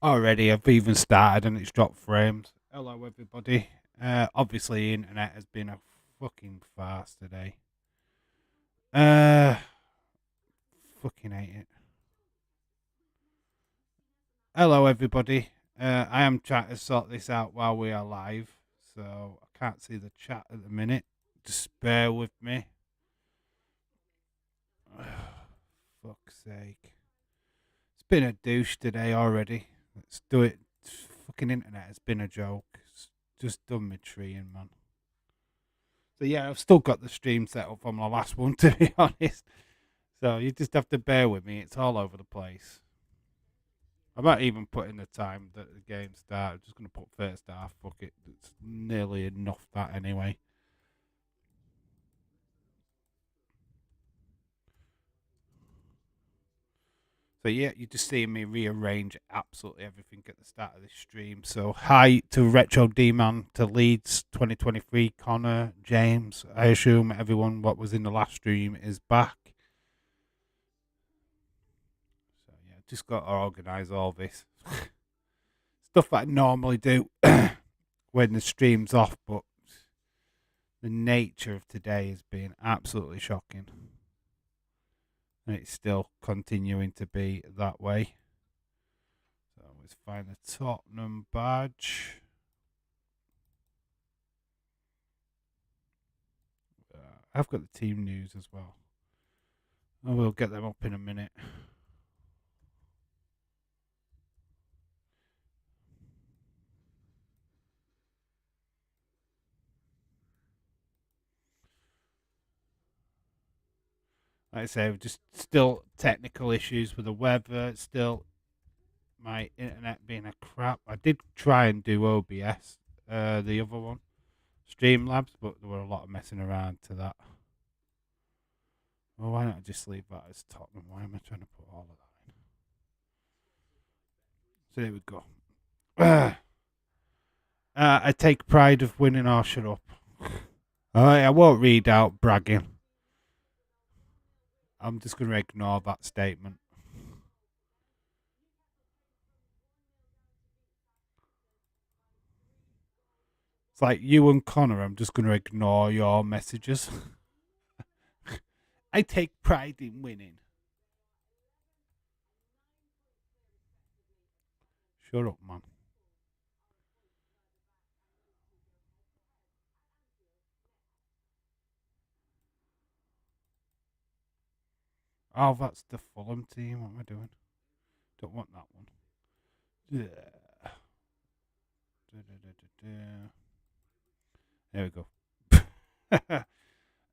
Already, I've even started and it's dropped frames. Hello, everybody. Obviously, internet has been a fucking farce today. Uh, fucking hate it. Hello, everybody. I am trying to sort this out while we are live, so I can't see the chat at the minute. Just bear with me. Fuck's sake. It's been a douche today already. Let's do it. Fucking internet has been a joke. It's just done me treeing, man. So yeah, I've still got the stream set up on my last one, to be honest. So you just have to bear with me. It's all over the place. I might even put in the time that the game started. I'm just going to put first half. Fuck it. It's nearly enough that anyway. So yeah, you're just seeing me rearrange absolutely everything at the start of this stream. So hi to Retro D-Man, to Leeds 2023, Connor, James. I assume everyone what was in the last stream is back. So yeah, just got to organise all this. Stuff that I normally do when the stream's off, but the nature of today has been absolutely shocking. And it's still continuing to be that way. So let's find the Tottenham badge. I've got the team news as well. I will get them up in a minute. Like I say, just still technical issues with the weather. Still, my internet being a crap. I did try and do OBS, the other one, Streamlabs, but there were a lot of messing around to that. Well, why not just leave that as Tottenham? Why am I trying to put all of that in? So there we go. I take pride of winning. Or shut up. I won't read out bragging. I'm just going to ignore that statement. It's like you and Connor, I'm just going to ignore your messages. I take pride in winning. Shut up, man. Oh, that's the Fulham team. What am I doing? Don't want that one. Yeah. There we go.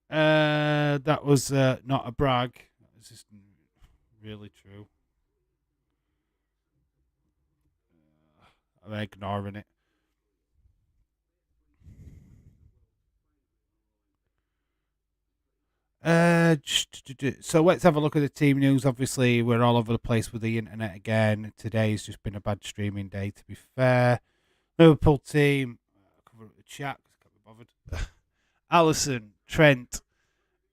That was not a brag. It's just really true. I'm ignoring it. So let's have a look at the team news. Obviously, we're all over the place with the internet again. Today's just been a bad streaming day, to be fair. Liverpool team, cover up the chat because I can't be bothered. Allison, Trent,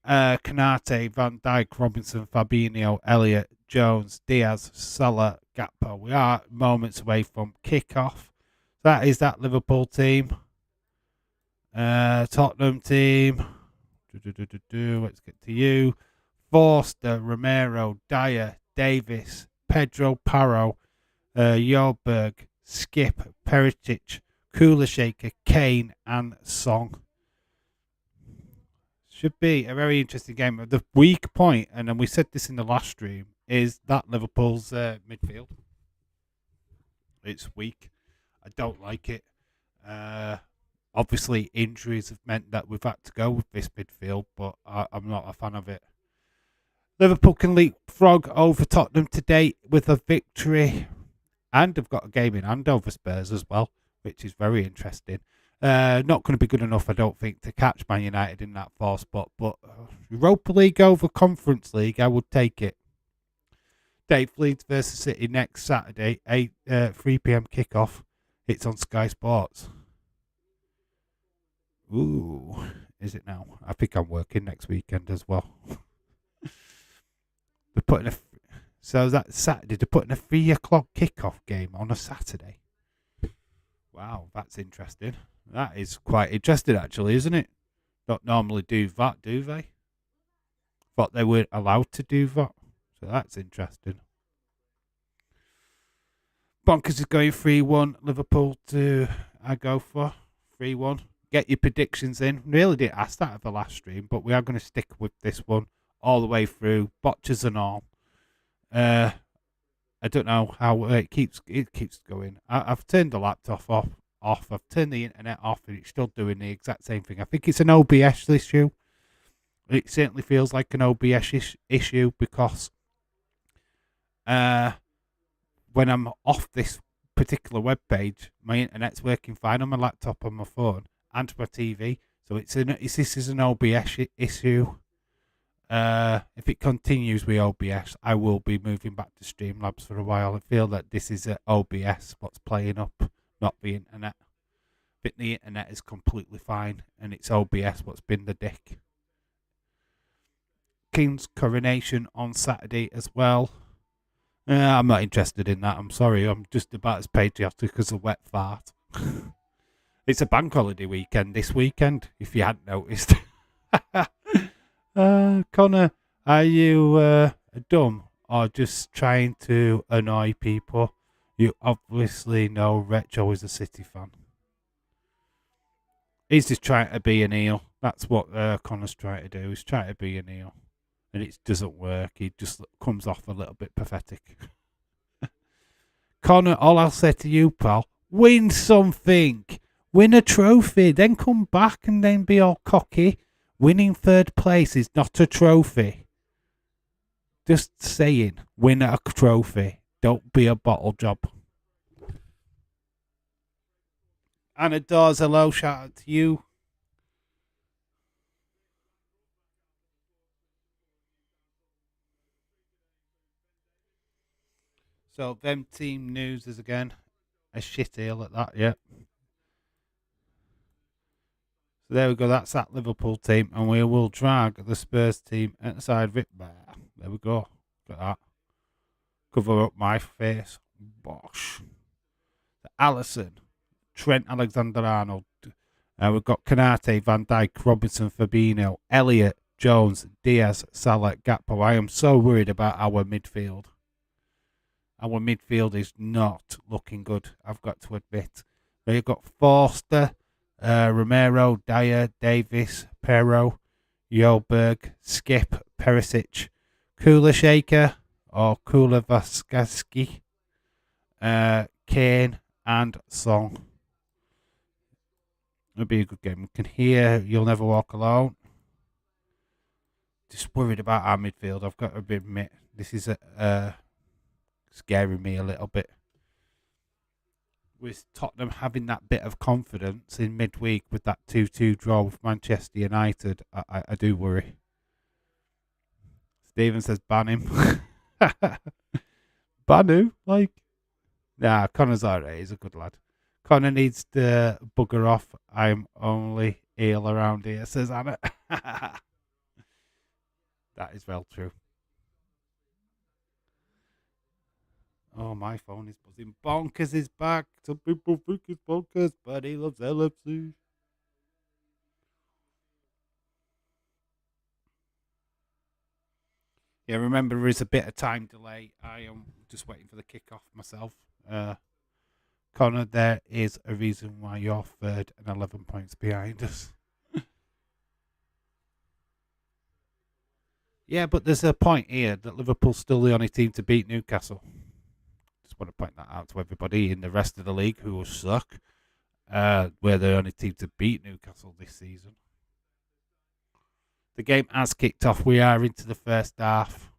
Canate, Van Dijk, Robinson, Fabinho, Elliott, Jones, Diaz, Salah, Gakpo. We are moments away from kickoff. That is that Liverpool team. Tottenham team. Let's get to you. Forster, Romero, Dyer, Davis, Pedro Parro, Jorberg, Skip, Perisic, Kula Shaker, Kane, and Song. Should be a very interesting game. The weak point, and then we said this in the last stream, is that Liverpool's midfield. It's weak. I don't like it. Obviously, injuries have meant that we've had to go with this midfield, but I'm not a fan of it. Liverpool can leapfrog over Tottenham today with a victory, and they've got a game in hand over Spurs as well, which is very interesting. Not going to be good enough, I don't think, to catch Man United in that fourth spot, but Europa League over Conference League, I would take it. Dave, Leeds versus City next Saturday, 3 p.m. kickoff. It's on Sky Sports. Ooh, is it now? I think I'm working next weekend as well. They're putting a So that's Saturday. They're putting a 3 o'clock kickoff game on a Saturday. Wow, that's interesting. That is quite interesting, actually, isn't it? Don't normally do that, do they? Thought they weren't allowed to do that. So that's interesting. Bonkers is going 3-1. Liverpool to I go for 3-1. Get your predictions in. Really didn't ask that at the last stream, but we are going to stick with this one all the way through, botches and all. I don't know how it keeps going. I've turned the laptop off. I've turned the internet off, and it's still doing the exact same thing. I think it's an OBS issue. It certainly feels like an OBS issue because when I'm off this particular web page, my internet's working fine on my laptop, on my phone, and my TV. So this is an OBS issue. If it continues with OBS, I will be moving back to Streamlabs for a while. I feel that this is OBS what's playing up, not the internet. I think the internet is completely fine, and it's OBS what's been the dick. King's coronation on Saturday as well. I'm not interested in that. I'm sorry. I'm just about as patriotic as a wet fart. It's a bank holiday weekend this weekend, if you hadn't noticed. Connor, are you dumb or just trying to annoy people? You obviously know Retro is a City fan. He's just trying to be an eel. That's what Connor's trying to do. He's trying to be an eel. And it doesn't work. He just comes off a little bit pathetic. Connor, all I'll say to you, pal, win something. Win a trophy. Then come back and then be all cocky. Winning third place is not a trophy. Just saying, win a trophy. Don't be a bottle job. Anna Dawes, hello, shout out to you. So, them team news is again a shit eel at that, yeah. So there we go, that's that Liverpool team, and we will drag the Spurs team at the side of it. There we go. Look at that. Cover up my face. Bosh. Allison, Trent Alexander-Arnold. We've got Kanate, Van Dijk, Robinson, Fabinho, Elliott, Jones, Diaz, Salah, Gakpo. I am so worried about our midfield. Our midfield is not looking good, I've got to admit. They've got Forster, Romero, Dyer, Davis, Perro, Joberg, Skip, Perisic, Kula Shaker or Kula Vaskaski, Kane, and Song. It'll be a good game. We can hear You'll Never Walk Alone. Just worried about our midfield, I've got to admit. This is scaring me a little bit. With Tottenham having that bit of confidence in midweek with that 2-2 draw with Manchester United, I do worry. Stephen says ban him. Ban who? Like, nah, Connor's alright, he's a good lad. Connor needs to bugger off. I'm only ill around here, says Anna. That is well true. Oh, my phone is buzzing. Bonkers is back. Some people think it's bonkers, but he loves LFC. Yeah, remember there is a bit of time delay. I am just waiting for the kickoff myself. Connor, there is a reason why you're third and 11 points behind us. Yeah, but there's a point here that Liverpool's still the only team to beat Newcastle. Just want to point that out to everybody in the rest of the league who will suck. We're the only team to beat Newcastle this season. The game has kicked off. We are into the first half.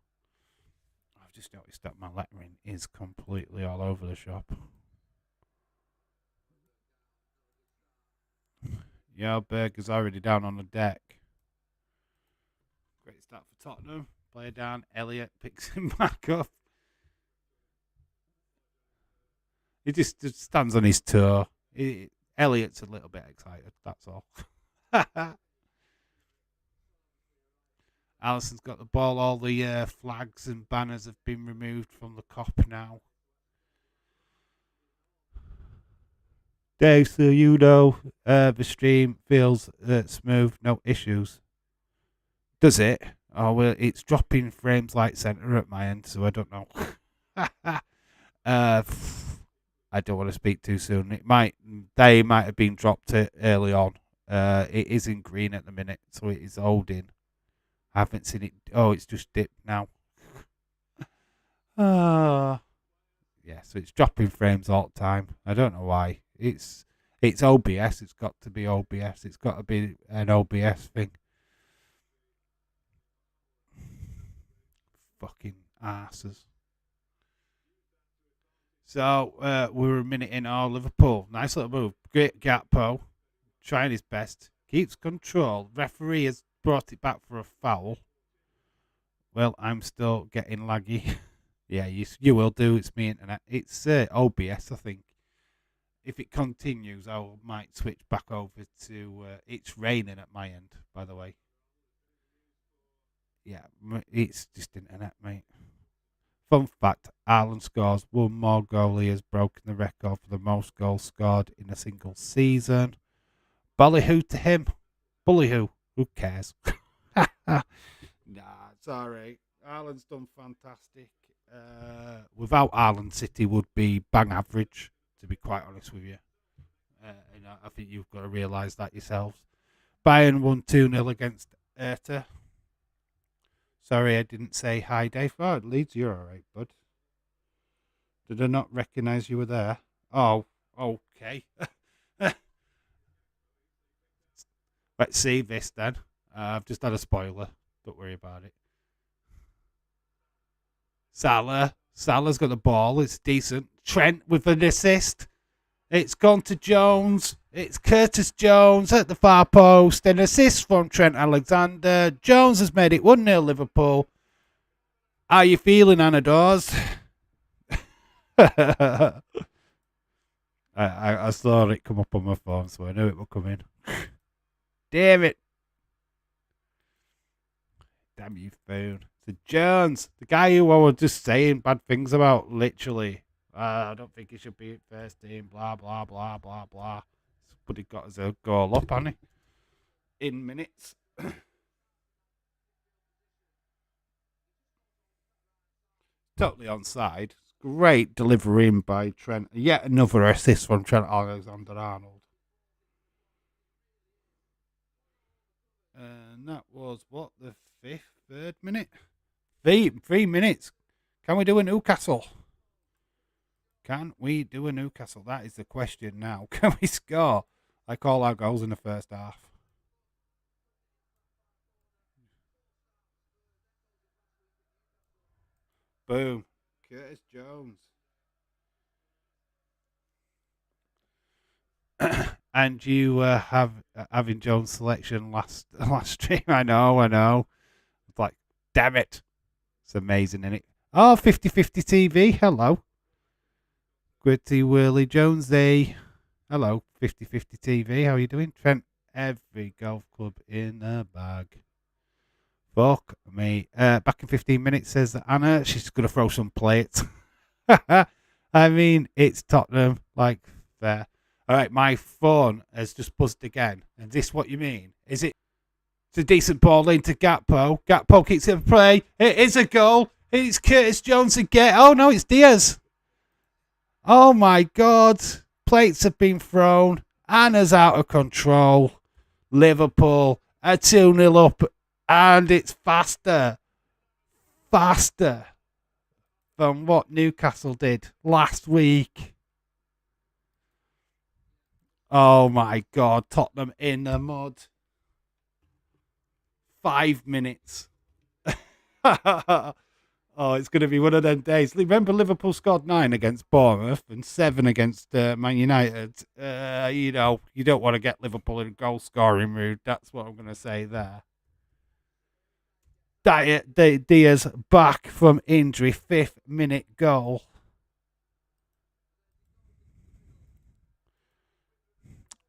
I've just noticed that my lettering is completely all over the shop. Joberg is already down on the deck. Great start for Tottenham. Player down. Elliott picks him back up. He just stands on his toe. Elliott's a little bit excited. That's all. Alisson's got the ball. All the flags and banners have been removed from the Kop now. Dave, so you know the stream feels smooth, no issues. Does it? Oh, well, it's dropping frames like center at my end, so I don't know. uh, I don't want to speak too soon. They might have been dropped early on. It is in green at the minute, so it is holding. I haven't seen it. Oh, it's just dipped now. Ah, yeah. So it's dropping frames all the time. I don't know why. It's OBS. It's got to be OBS. It's got to be an OBS thing. Fucking asses. So we were a minute in. Oh, Liverpool. Nice little move. Great Gakpo. Trying his best. Keeps control. Referee has brought it back for a foul. Well, I'm still getting laggy. Yeah, you will do. It's me internet. It's OBS, I think. If it continues, I might switch back over to. It's raining at my end, by the way. Yeah, it's just internet, mate. Fun fact: Ireland scores one more goal. He has broken the record for the most goals scored in a single season. Ballyhoo to him. Bullyhoo. Who cares? Nah, it's alright. Ireland's done fantastic. Without Ireland, City would be bang average, to be quite honest with you. I think you've got to realise that yourselves. Bayern won 2-0 against Hertha. Sorry, I didn't say hi, Dave. Oh, at Leeds, you're alright, bud. Did I not recognise you were there? Oh, okay. Let's see this then. I've just had a spoiler. Don't worry about it. Salah's got the ball. It's decent. Trent with an assist. It's gone to Jones. It's Curtis Jones at the far post. An assist from Trent Alexander. Jones has made it 1-0 Liverpool. How are you feeling, Anna Dawes? I saw it come up on my phone, so I knew it would come in. Damn it. Damn you, phone. So Jones, the guy who I was just saying bad things about, literally. I don't think he should be at first team, blah, blah, blah, blah, blah. But he got his goal up, hasn't he? In minutes. Totally onside. Great delivery in by Trent. Yet another assist from Trent Alexander-Arnold. And that was, what, the third minute? 3 minutes. Can we do a Newcastle? Can we do a Newcastle? That is the question now. Can we score like all our goals in the first half? Boom. Curtis Jones. And you having Jones' selection last stream. I know. It's like, damn it. It's amazing, isn't it? Oh, 50-50 TV. Hello. Gritty Whirly Jonesy. Hello, 50-50 TV. How are you doing? Trent, every golf club in the bag. Fuck me. Back in 15 minutes, says Anna. She's going to throw some plates. I mean, it's Tottenham. Like, fair. All right, my phone has just buzzed again. Is this what you mean? Is it? It's a decent ball into Gakpo. Gakpo kicks it for play. It is a goal. It's Curtis Jones again. Oh, no, it's Diaz. Oh, my God. Plates have been thrown. Anna's out of control. Liverpool are 2-0 up. And it's faster than what Newcastle did last week. Oh my God, Tottenham in the mud. 5 minutes. Oh, it's going to be one of them days. Remember, Liverpool scored 9 against Bournemouth and 7 against Man United. You don't want to get Liverpool in a goal scoring mood. That's what I'm going to say there. Diaz back from injury, 5th minute goal.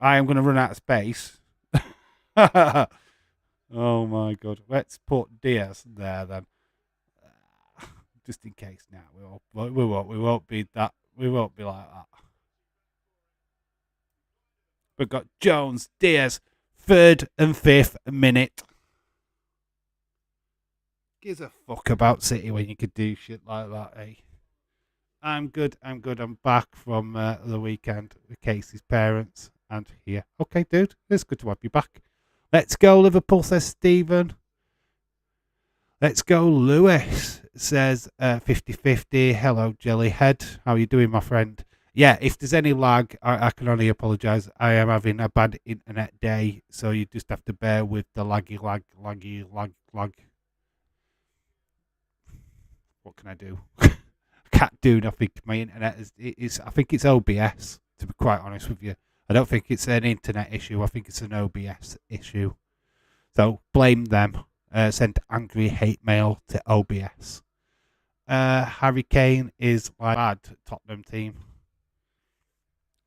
I am going to run out of space. Oh my God. Let's put Diaz there then. Just in case. Now we won't be that. We won't be like that. We've got Jones, Diaz, 3rd and 5th minute. Gives a fuck about City when you could do shit like that, eh? I'm good. I'm good. I'm back from the weekend with Casey's parents and here. Okay, dude. It's good to have you back. Let's go, Liverpool, says Stephen. Let's go, Lewis, says 50-50. Hello, Jellyhead. How are you doing, my friend? Yeah, if there's any lag, I can only apologise. I am having a bad internet day, so you just have to bear with the laggy lag. What can I do? I can't do nothing. My internet is I think it's OBS, to be quite honest with you. I don't think it's an internet issue. I think it's an OBS issue. So blame them. Send angry hate mail to OBS. Harry Kane is like bad Tottenham team.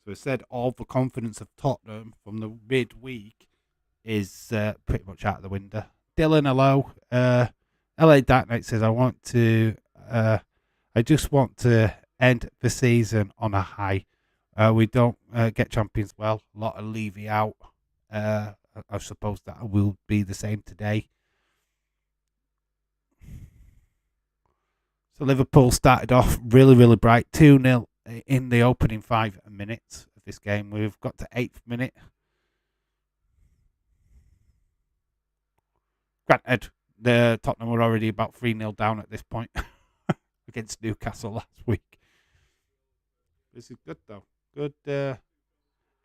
So it said all the confidence of Tottenham from the midweek is pretty much out of the window. Dylan, hello. LA Dark Knight says I just want to end the season on a high. We don't get champions well. A lot of Levy out. I suppose that will be the same today. So Liverpool started off really, really bright. 2-0 in the opening 5 minutes of this game. We've got to 8th minute. Granted, the Tottenham were already about 3-0 down at this point against Newcastle last week. This is good, though. Good.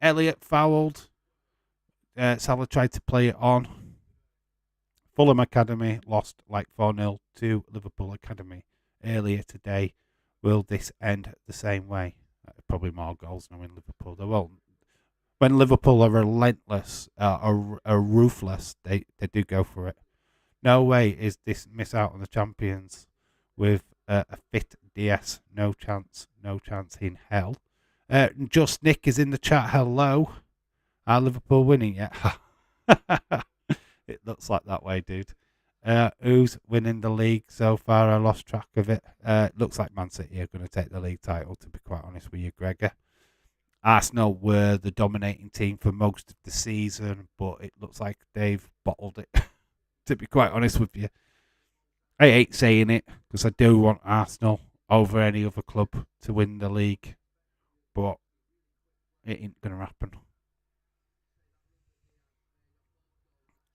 Elliott fouled. Salah tried to play it on. Fulham Academy lost like 4-0 to Liverpool Academy earlier today. Will this end the same way? Probably more goals now in Liverpool. They won't. When Liverpool are relentless, are ruthless, they do go for it. No way is this miss out on the champions with a fit DS. No chance in hell. Just Nick is in the chat. Hello. Are Liverpool winning yet? It looks like that way, dude. Who's winning the league so far? I lost track of it. Looks like Man City are going to take the league title, to be quite honest with you, Gregor. Arsenal were the dominating team for most of the season, but it looks like they've bottled it, to be quite honest with you. I hate saying it because I do want Arsenal over any other club to win the league, but it ain't going to happen.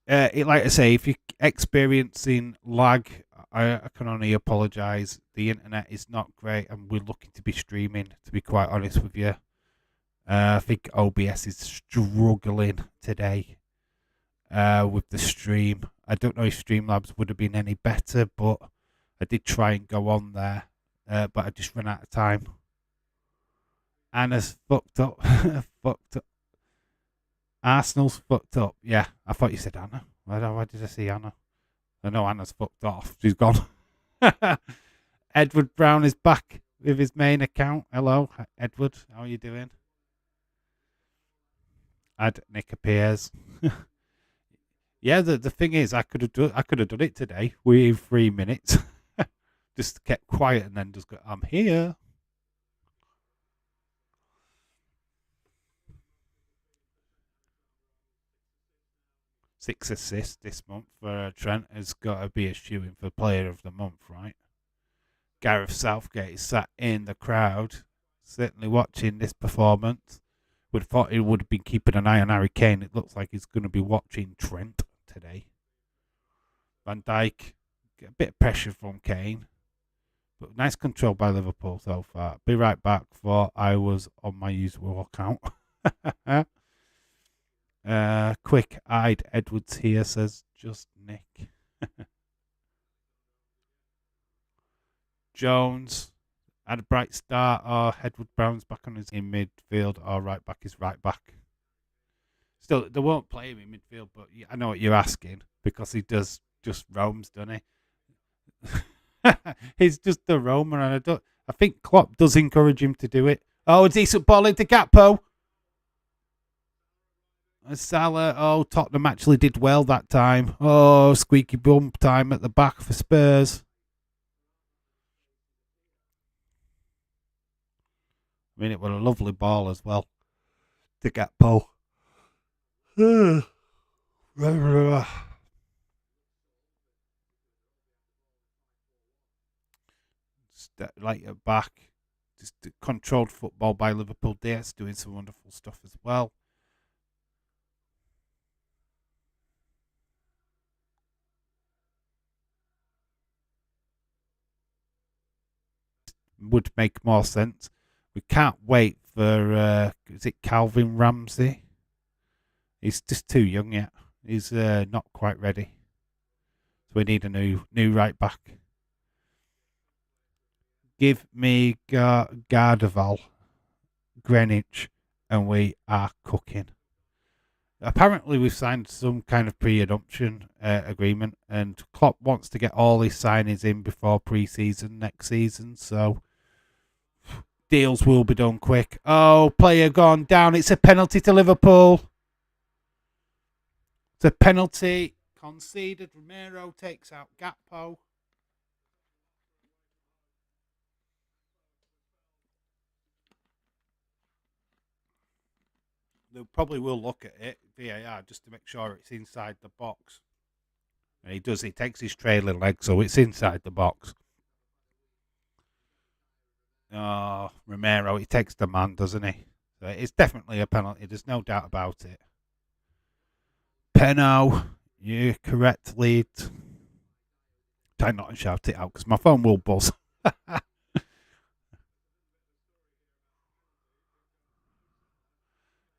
Like I say, if you're experiencing lag, I can only apologise. The internet is not great, and we're looking to be streaming, to be quite honest with you. I think OBS is struggling today with the stream. I don't know if Streamlabs would have been any better, but I did try and go on there, but I just ran out of time. Anna's fucked up. Fucked up. Arsenal's fucked up. Yeah, I thought you said Anna. Why did I see Anna? I know Anna's fucked off. She's gone. Edward Brown is back with his main account. Hello, Edward. How are you doing? Add Nick appears. Yeah, the thing is, I could have done it today. We're 3 minutes. Just kept quiet and then just go, I'm here. Six assists this month for Trent has got to be a shoo-in for Player of the Month, right? Gareth Southgate is sat in the crowd, certainly watching this performance. Would have thought he would have been keeping an eye on Harry Kane. It looks like he's going to be watching Trent today. Van Dijk, get a bit of pressure from Kane, but nice control by Liverpool so far. Be right back for I was on my usual account. Quick-eyed Edwards here, says just Nick. Jones had a bright start. Edward Brown's back on his in midfield. Right back is right back. Still, they won't play him in midfield, but I know what you're asking because he does just roams, doesn't he? He's just a roamer, and I think Klopp does encourage him to do it. Oh, a decent ball into Gakpo. Salah. Oh, Tottenham actually did well that time. Oh, squeaky bum time at the back for Spurs. I mean, it was a lovely ball as well to get Poe. Like at back, just controlled football by Liverpool. Diaz doing some wonderful stuff as well. Would make more sense. We can't wait for is it Calvin Ramsey? He's just too young yet. He's not quite ready. So we need a new right back. Give me Gardaval, Greenwich, and we are cooking. Apparently, we've signed some kind of pre-adoption agreement, and Klopp wants to get all his signings in before pre-season next season. So deals will be done quick. Oh, player gone down. It's a penalty to Liverpool. It's a penalty conceded. Romero takes out Gakpo. They probably will look at it, VAR, just to make sure it's inside the box. And he does. He takes his trailing leg, so it's inside the box. Oh, Romero, he takes the man, doesn't he? So it's definitely a penalty. There's no doubt about it. Peno, you correct lead. Try not to shout it out because my phone will buzz.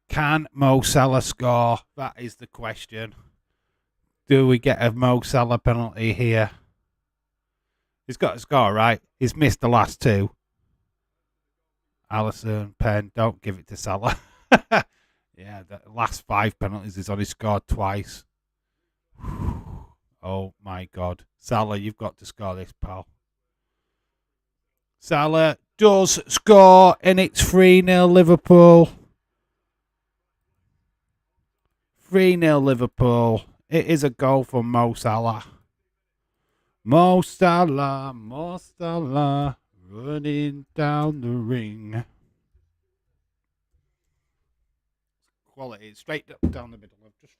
Can Mo Salah score? That is the question. Do we get a Mo Salah penalty here? He's got to score, right? He's missed the last two. Alisson, Penn, don't give it to Salah. Yeah, the last 5 penalties he's only scored twice. Oh my God. Salah, you've got to score this, pal. Salah does score, and it's 3-0 Liverpool. 3-0 Liverpool. It is a goal from Mo Salah. Mo Salah, Mo Salah, running down the ring. Quality, straight up down the middle. I've just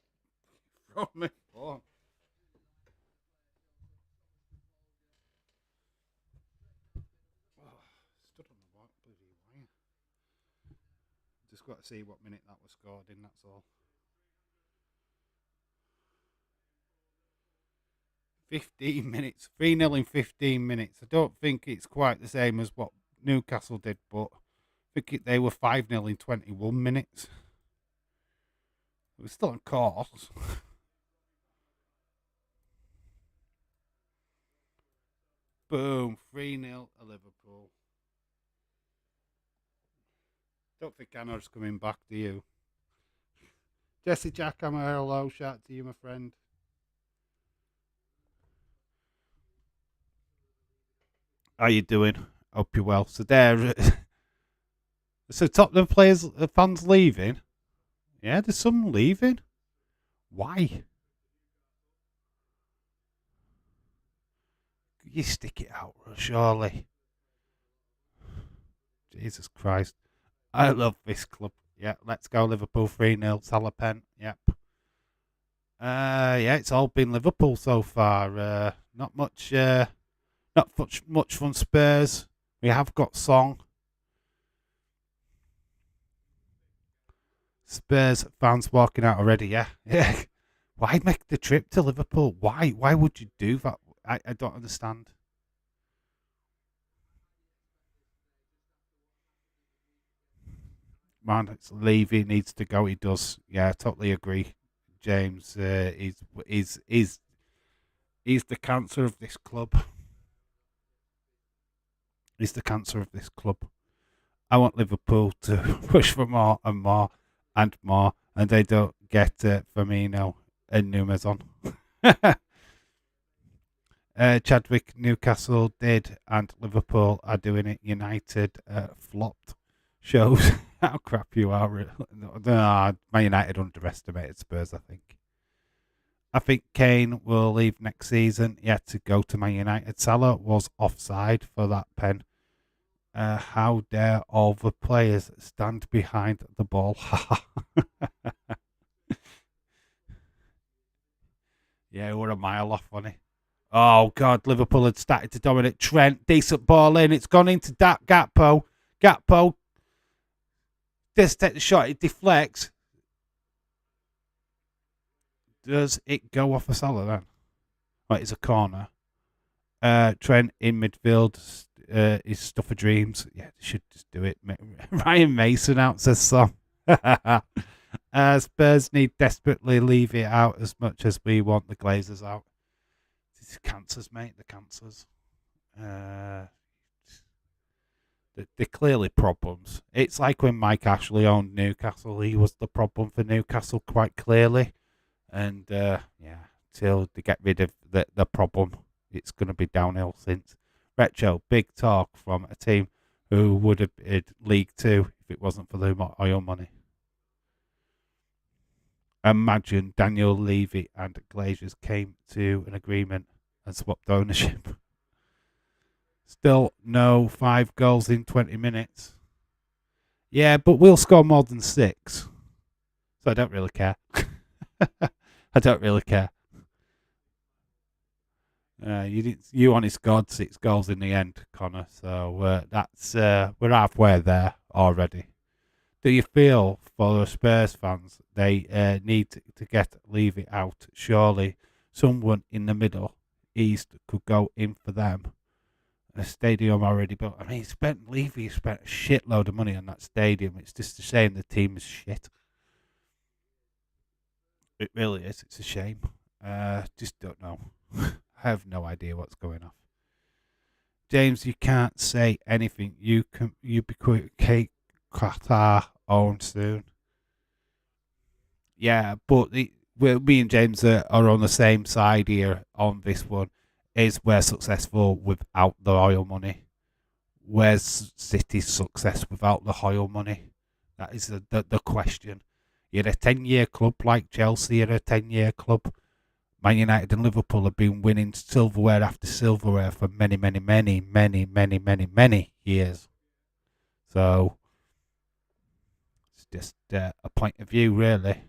thrown my phone. Stood on the bloody wire. Just got to see what minute that was scored in, that's all. 15 minutes. 3-0 in 15 minutes. I don't think it's quite the same as what Newcastle did, but I think they were 5-0 in 21 minutes. It was still on course. Boom. 3-0 to Liverpool. Don't think Anna's coming back, do you? Jesse Jackhammer, hello. Shout to you, my friend. How you doing? Hope you're well. So there. So Tottenham players, fans leaving. Yeah, there's some leaving. Why? You stick it out, surely. Jesus Christ. I love this club. Yeah, let's go Liverpool 3-0. Salah pen. Yep. Yeah, it's all been Liverpool so far. Not much from Spurs. We have got Song. Spurs fans walking out already, yeah. Yeah. Why make the trip to Liverpool? Why? Why would you do that? I don't understand. Man, it's Levy needs to go. He does. Yeah, I totally agree. James, he's the cancer of this club. He's the cancer of this club. I want Liverpool to push for more and more and more, and they don't get Firmino and Nunes on. Chadwick, Newcastle did, and Liverpool are doing it. United flopped. Shows how crap you are. Man United underestimated Spurs, I think. I think Kane will leave next season. He had to go to Man United. Salah was offside for that pen. How dare all the players stand behind the ball? Yeah, we're a mile off, wasn't he? Oh, God, Liverpool had started to dominate. Trent, decent ball in. It's gone into that Gakpo. Gakpo. Just take the shot. It deflects. Does it go off a Salah then? Right, it's a corner. Trent in midfield is stuff of dreams. Yeah, they should just do it. Ryan Mason out says so. Spurs need desperately leave it out as much as we want the Glazers out. These cancers, mate. The cancers. They're clearly problems. It's like when Mike Ashley owned Newcastle. He was the problem for Newcastle quite clearly. And till they get rid of the problem, it's going to be downhill since. Retro, big talk from a team who would have been League Two if it wasn't for the oil money. Imagine Daniel Levy and Glazers came to an agreement and swapped ownership. Still no 5 goals in 20 minutes. Yeah, but we'll score more than 6. So I don't really care. I don't really care. You only scored 6 goals in the end, Connor. So that's we're halfway there already. Do you feel for the Spurs fans they need to get Levy out? Surely someone in the Middle East could go in for them. A stadium already built. I mean, Levy spent a shitload of money on that stadium. It's just a shame the team is shit. It really is. It's a shame. Just don't know. I have no idea what's going on. James, you can't say anything. You be quick. Qatar owned soon. Yeah, but me and James are on the same side here on this one. Is we're successful without the oil money? Where's City's success without the oil money? That is the question. You're a 10-year club like Chelsea. You're a 10-year club. Man United and Liverpool have been winning silverware after silverware for many, many, many, many, many, many, many years. So it's just a point of view, really.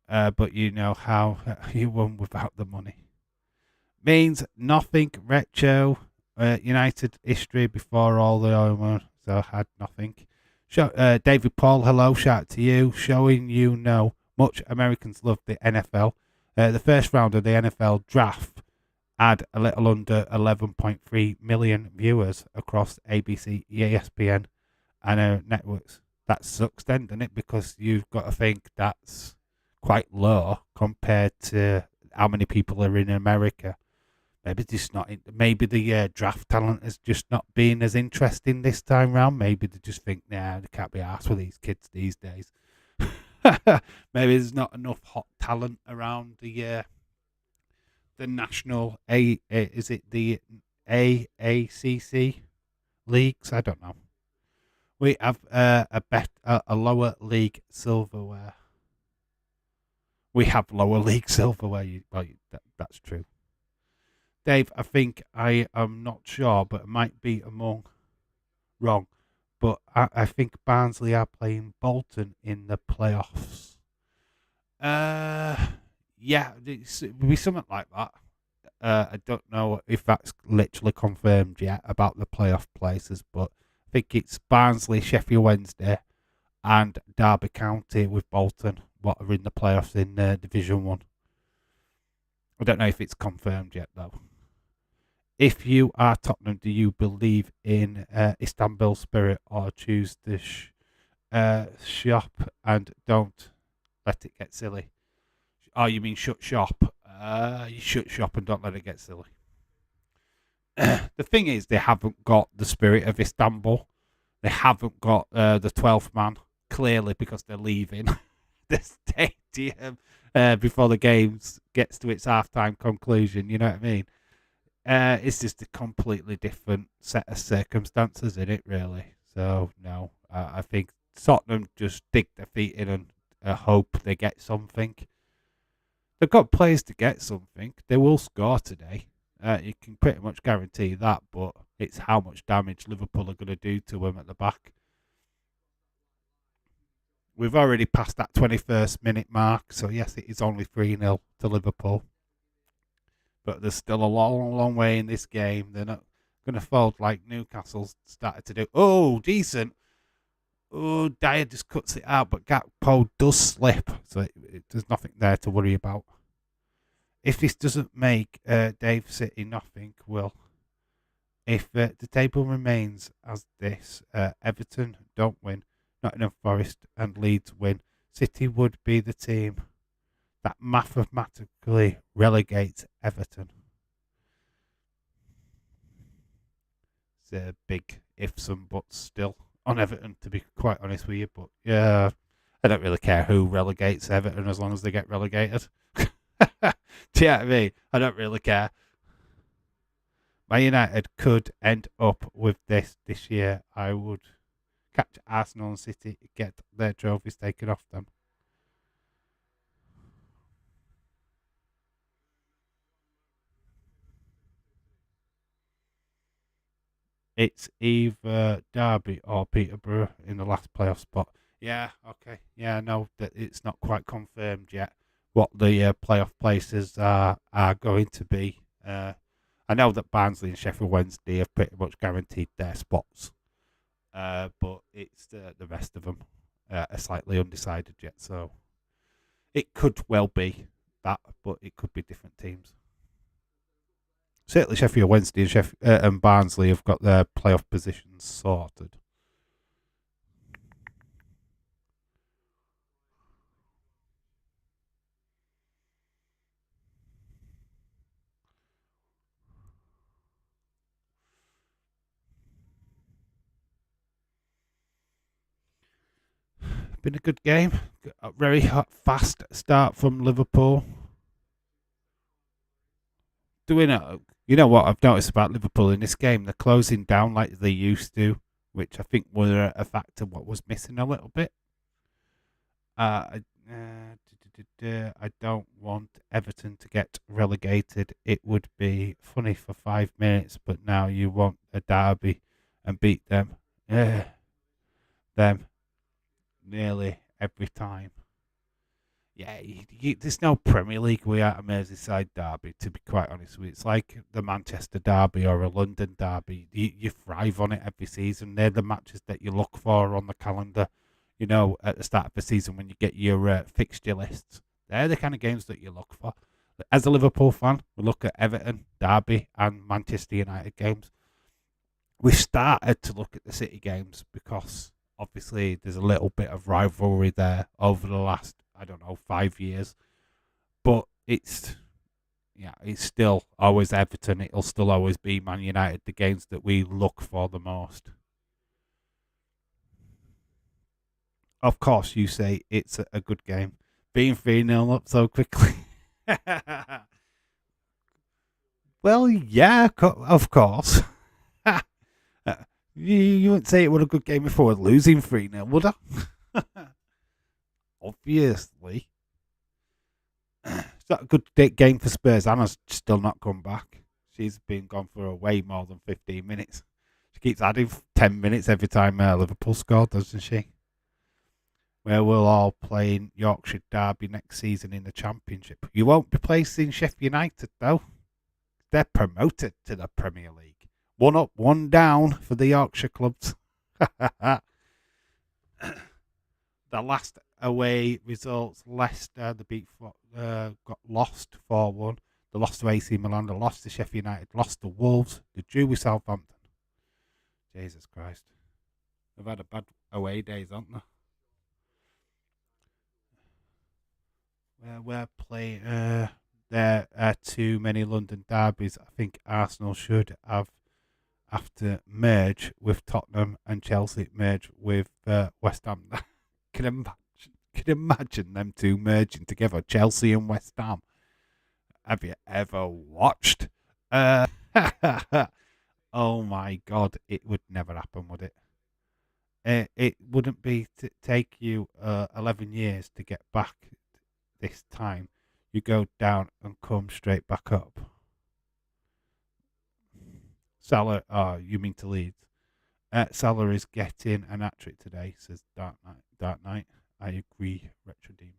But you know how you won without the money. Means nothing. Retro. United history before all the oil money. So had nothing. David Paul, hello, shout out to you. Showing you know much Americans love the NFL. The first round of the NFL draft had a little under 11.3 million viewers across ABC, ESPN, and networks. That sucks then, doesn't it? Because you've got to think that's quite low compared to how many people are in America. Maybe the draft talent is just not being as interesting this time round. Maybe they just think, nah, they can't be arsed with these kids these days. Maybe there's not enough hot talent around the national is it the AACC leagues? I don't know. We have a lower league silverware. We have lower league silverware. That's true. Dave, I think I am not sure, but it might be wrong. But I think Barnsley are playing Bolton in the playoffs. Yeah, it will be something like that. I don't know if that's literally confirmed yet about the playoff places, but I think it's Barnsley, Sheffield Wednesday, and Derby County with Bolton, what are in the playoffs in Division 1. I don't know if it's confirmed yet, though. If you are Tottenham, do you believe in Istanbul spirit or choose the shop and don't let it get silly? Oh, you mean shut shop? You shut shop and don't let it get silly. The thing is, they haven't got the spirit of Istanbul. They haven't got the 12th man, clearly, because they're leaving the stadium before the game gets to its halftime conclusion. You know what I mean? It's just a completely different set of circumstances in it, really. So no, I think Tottenham just dig their feet in and hope they get something. They've got players to get something. They will score today. You can pretty much guarantee that, but it's how much damage Liverpool are going to do to them at the back. We've already passed that 21st minute mark, so yes, it is only 3-0 to Liverpool. But there's still a long, long way in this game. They're not going to fold like Newcastle started to do. Oh, decent. Oh, Dyer just cuts it out, but Gakpo does slip, so there's nothing there to worry about. If this doesn't make Dave City nothing, will. If the table remains as this, Everton don't win, Nottingham Forest and Leeds win, City would be the team that mathematically relegates Everton. It's a big ifs and buts still on Everton, to be quite honest with you. But yeah, I don't really care who relegates Everton as long as they get relegated. Do you know what I mean? I don't really care. Man United could end up with this year. I would catch Arsenal and City, get their trophies taken off them. It's either Derby or Peterborough in the last playoff spot. Yeah, okay. Yeah, no, that it's not quite confirmed yet what the playoff places are going to be. I know that Barnsley and Sheffield Wednesday have pretty much guaranteed their spots, but it's the rest of them are slightly undecided yet. So it could well be that, but it could be different teams. Certainly, Sheffield Wednesday and, and Barnsley have got their playoff positions sorted. Been a good game. A very fast start from Liverpool. Doing it. You know what I've noticed about Liverpool in this game? They're closing down like they used to, which I think were a factor what was missing a little bit. I don't want Everton to get relegated. It would be funny for 5 minutes, but now you want a derby and beat them. Them nearly every time. Yeah, there's no Premier League without a Merseyside derby, to be quite honest with you. It's like the Manchester derby or a London derby. You thrive on it every season. They're the matches that you look for on the calendar, at the start of the season when you get your fixture lists. They're the kind of games that you look for. As a Liverpool fan, we look at Everton, Derby, and Manchester United games. We started to look at the City games because obviously there's a little bit of rivalry there over the last, I don't know, 5 years. But it's still always Everton. It'll still always be Man United, the games that we look for the most. Of course, you say it's a good game. Being 3-0 up so quickly. Well, yeah, of course. You wouldn't say it was a good game before losing 3-0, would I? Obviously. It's not a good game for Spurs. Anna's still not come back. She's been gone for way more than 15 minutes. She keeps adding 10 minutes every time Liverpool scored, doesn't she? Where we'll all play in Yorkshire Derby next season in the Championship. You won't be placing Sheffield United, though. They're promoted to the Premier League. One up, one down for the Yorkshire clubs. The last away results, Leicester, got lost 4-1. They lost to AC Milan, they lost to Sheffield United, lost to Wolves, they drew with Southampton. Jesus Christ. They've had a bad away days, haven't they? We're playing there are too many London derbies. I think Arsenal should have to merge with Tottenham and Chelsea merge with West Ham. Can imagine them two merging together, Chelsea and West Ham. Have you ever watched? Oh my God, it would never happen, would it? it wouldn't be to take you 11 years to get back this time. You go down and come straight back up. Salah, you mean to Leeds? Salah is getting an hat-trick today, says Dark Knight. Dark Knight. I agree, Retro Demon.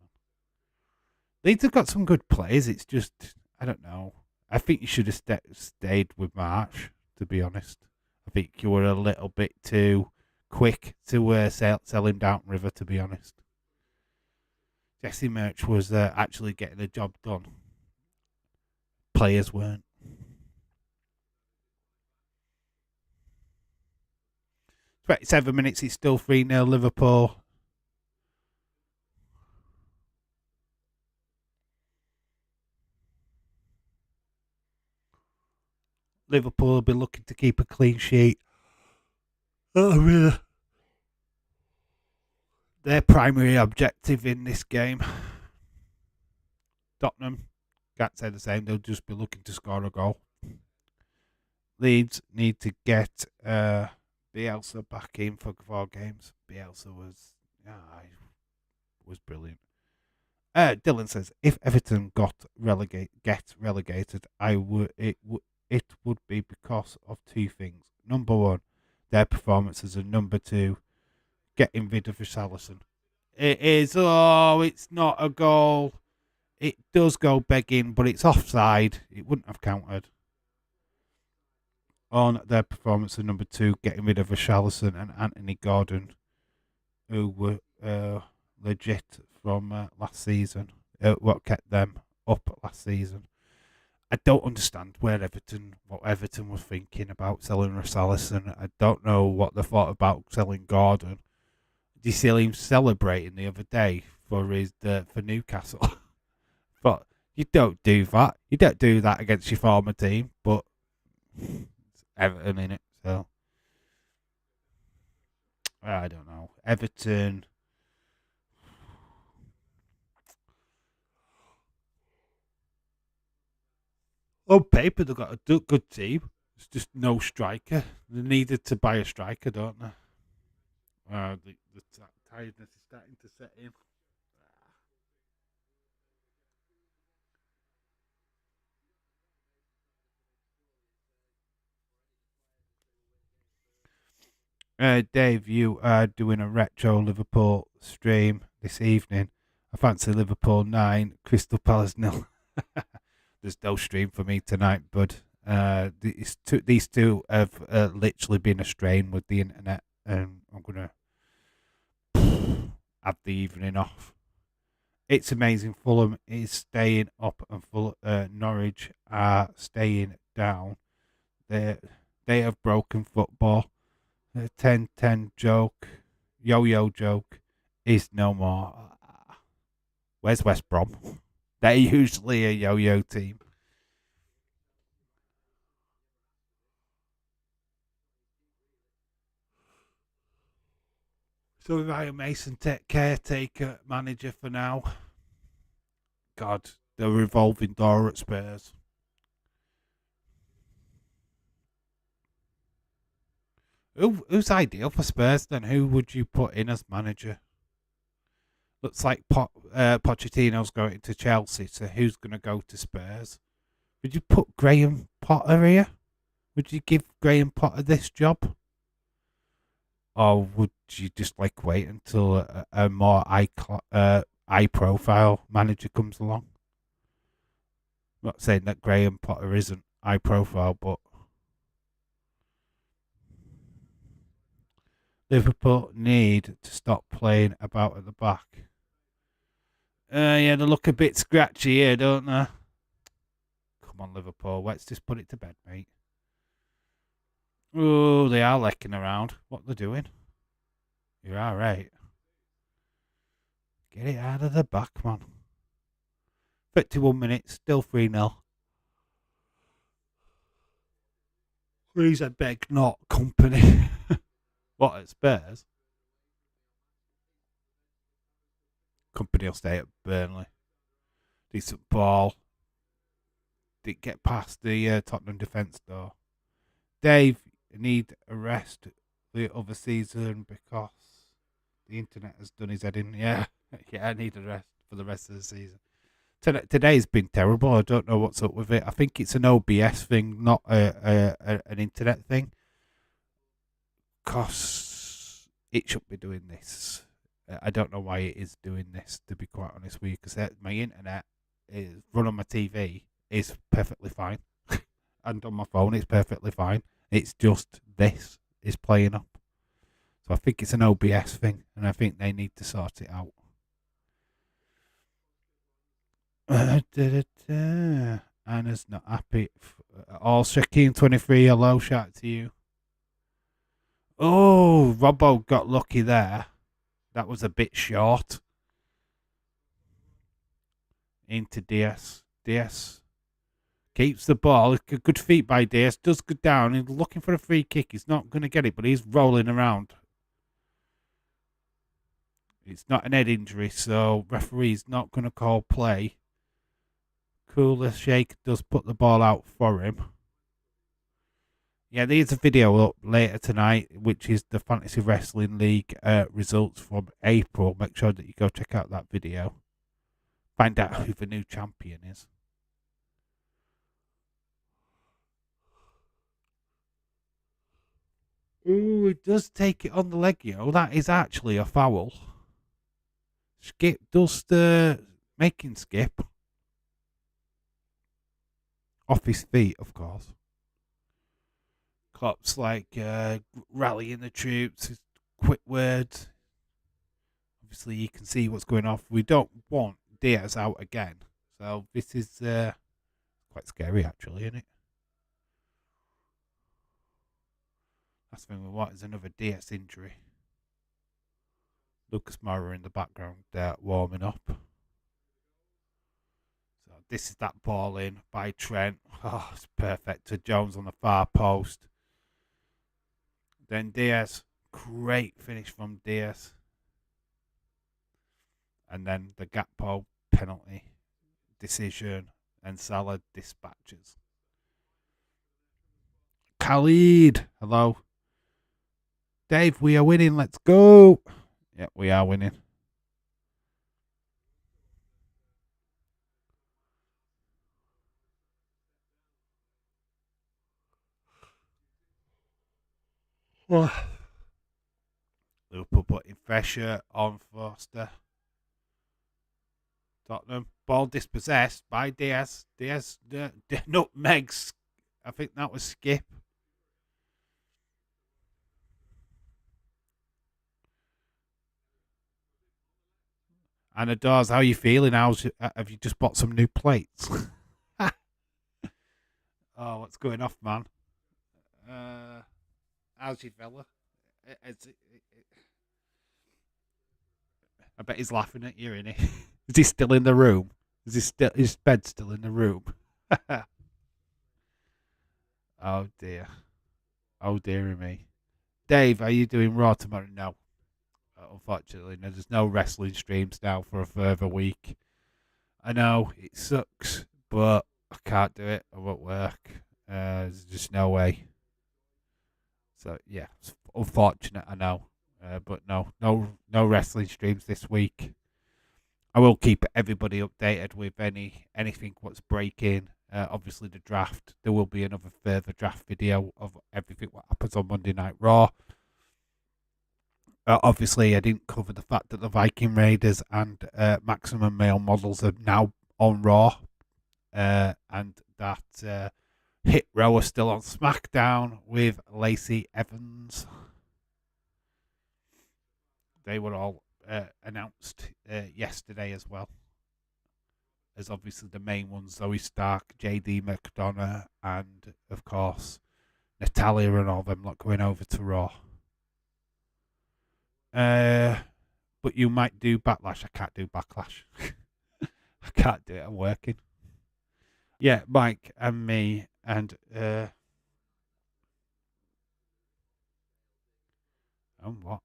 Leeds have got some good players. It's just, I don't know. I think you should have stayed with March, to be honest. I think you were a little bit too quick to sell him down river, to be honest. Jesse Merch was actually getting the job done. Players weren't. 27 minutes, it's still 3-0 Liverpool. Liverpool will be looking to keep a clean sheet. Their primary objective in this game. Tottenham, can't say the same. They'll just be looking to score a goal. Leeds need to get Bielsa back in for 4 games. Bielsa was brilliant. Dylan says, if Everton get relegated, it would be because of 2 things. Number 1, their performances, and number 2, getting rid of Richarlison. It is. Oh, it's not a goal. It does go begging, but it's offside. It wouldn't have counted. On their performance, and number 2, getting rid of Richarlison and Anthony Gordon, who were legit from last season. What kept them up last season. I don't understand what Everton was thinking about selling Richarlison. I don't know what they thought about selling Gordon. Did you see him celebrating the other day for Newcastle? But you don't do that. You don't do that against your former team. But it's Everton in it, so I don't know. Everton. On paper, they've got a good team. It's just no striker. They needed to buy a striker, don't they? The tiredness is starting to set in. Dave, you are doing a retro Liverpool stream this evening. I fancy Liverpool 9, Crystal Palace 0. There's no stream for me tonight, bud. These two have literally been a strain with the internet, and I'm going to have the evening off. It's amazing. Fulham is staying up, and Norwich are staying down. They have broken football. The 10-10 joke, yo-yo joke, is no more. Where's West Brom? They're usually a yo-yo team. So Ryan Mason caretaker manager for now. God, the revolving door at Spurs. Who's ideal for Spurs then? Who would you put in as manager? Looks like Pochettino's going to Chelsea, so who's going to go to Spurs? Would you put Graham Potter here? Would you give Graham Potter this job? Or would you just wait until a more high profile manager comes along? I'm not saying that Graham Potter isn't high profile, but Liverpool need to stop playing about at the back. Yeah, they look a bit scratchy here, don't they? Come on, Liverpool. Let's just put it to bed, mate. Oh, they are lecking around. What they're doing? You're all right. Get it out of the back, man. 51 minutes, still 3-0. Please, I beg, not company. What, at Spurs? Company will stay at Burnley. Decent ball. Didn't get past the Tottenham defence, though. Dave, need a rest. the other season because the internet has done his head in. Yeah, yeah, I need a rest for the rest of the season. Today's been terrible. I don't know what's up with it. I think it's an OBS thing, not an internet thing. Because it should be doing this. I don't know why it is doing this, to be quite honest with you, because my internet is run on my TV is perfectly fine. And on my phone it's perfectly fine. It's just this is playing up. So I think it's an OBS thing, and I think they need to sort it out. Anna's not happy. All Shaquem 23, hello, shout to you. Oh, Robbo got lucky there. That was a bit short. Into Diaz. Diaz keeps the ball. Good feet by Diaz. Does go down. He's looking for a free kick. He's not going to get it, but he's rolling around. It's not an head injury, so referee's not going to call play. Cooler Shake does put the ball out for him. Yeah, there's a video up later tonight, which is the Fantasy Wrestling League results from April. Make sure that you go check out that video. Find out who the new champion is. Ooh, it does take it on the leg, That is actually a foul. Skip does the making Skip. Off his feet, of course. Klopp's like rallying the troops, quick words. Obviously, you can see what's going off. We don't want Diaz out again. So this is quite scary, actually, isn't it? Last thing we want is another Diaz injury. Lucas Moura in the background warming up. So this is that ball in by Trent. Oh, it's perfect to Jones on the far post. Then Diaz. Great finish from Diaz. And then the Gakpo penalty decision and Salah dispatches. Khalid, hello. Dave, we are winning. Let's go. Yeah, we are winning. Liverpool putting pressure on Foster. Tottenham. Ball dispossessed by Diaz. Diaz nutmegs. I think that was Skip. Anna Dawes, how are you feeling? Have you just bought some new plates? Oh, what's going off, man? How's your fella? I bet he's laughing at you, isn't he? Is he still in the room? Is his bed still in the room? Oh dear. Oh dear me. Dave, are you doing Raw tomorrow? No. Unfortunately, no, there's no wrestling streams now for a further week. I know it sucks, but I can't do it. I won't work. There's just no way. So yeah, it's unfortunate. I know, but no wrestling streams this week. I will keep everybody updated with anything what's breaking. Obviously, the draft. There will be another further draft video of everything what happens on Monday Night Raw. Obviously, I didn't cover the fact that the Viking Raiders and Maximum Male Models are now on Raw, and that Hit Row are still on SmackDown with Lacey Evans. They were all announced yesterday as well. As obviously the main ones, Zoe Stark, JD McDonough, and of course Natalia and all them lot going over to Raw. But you might do Backlash. I can't do Backlash. I can't do it. I'm working. Yeah, Mike and me and what?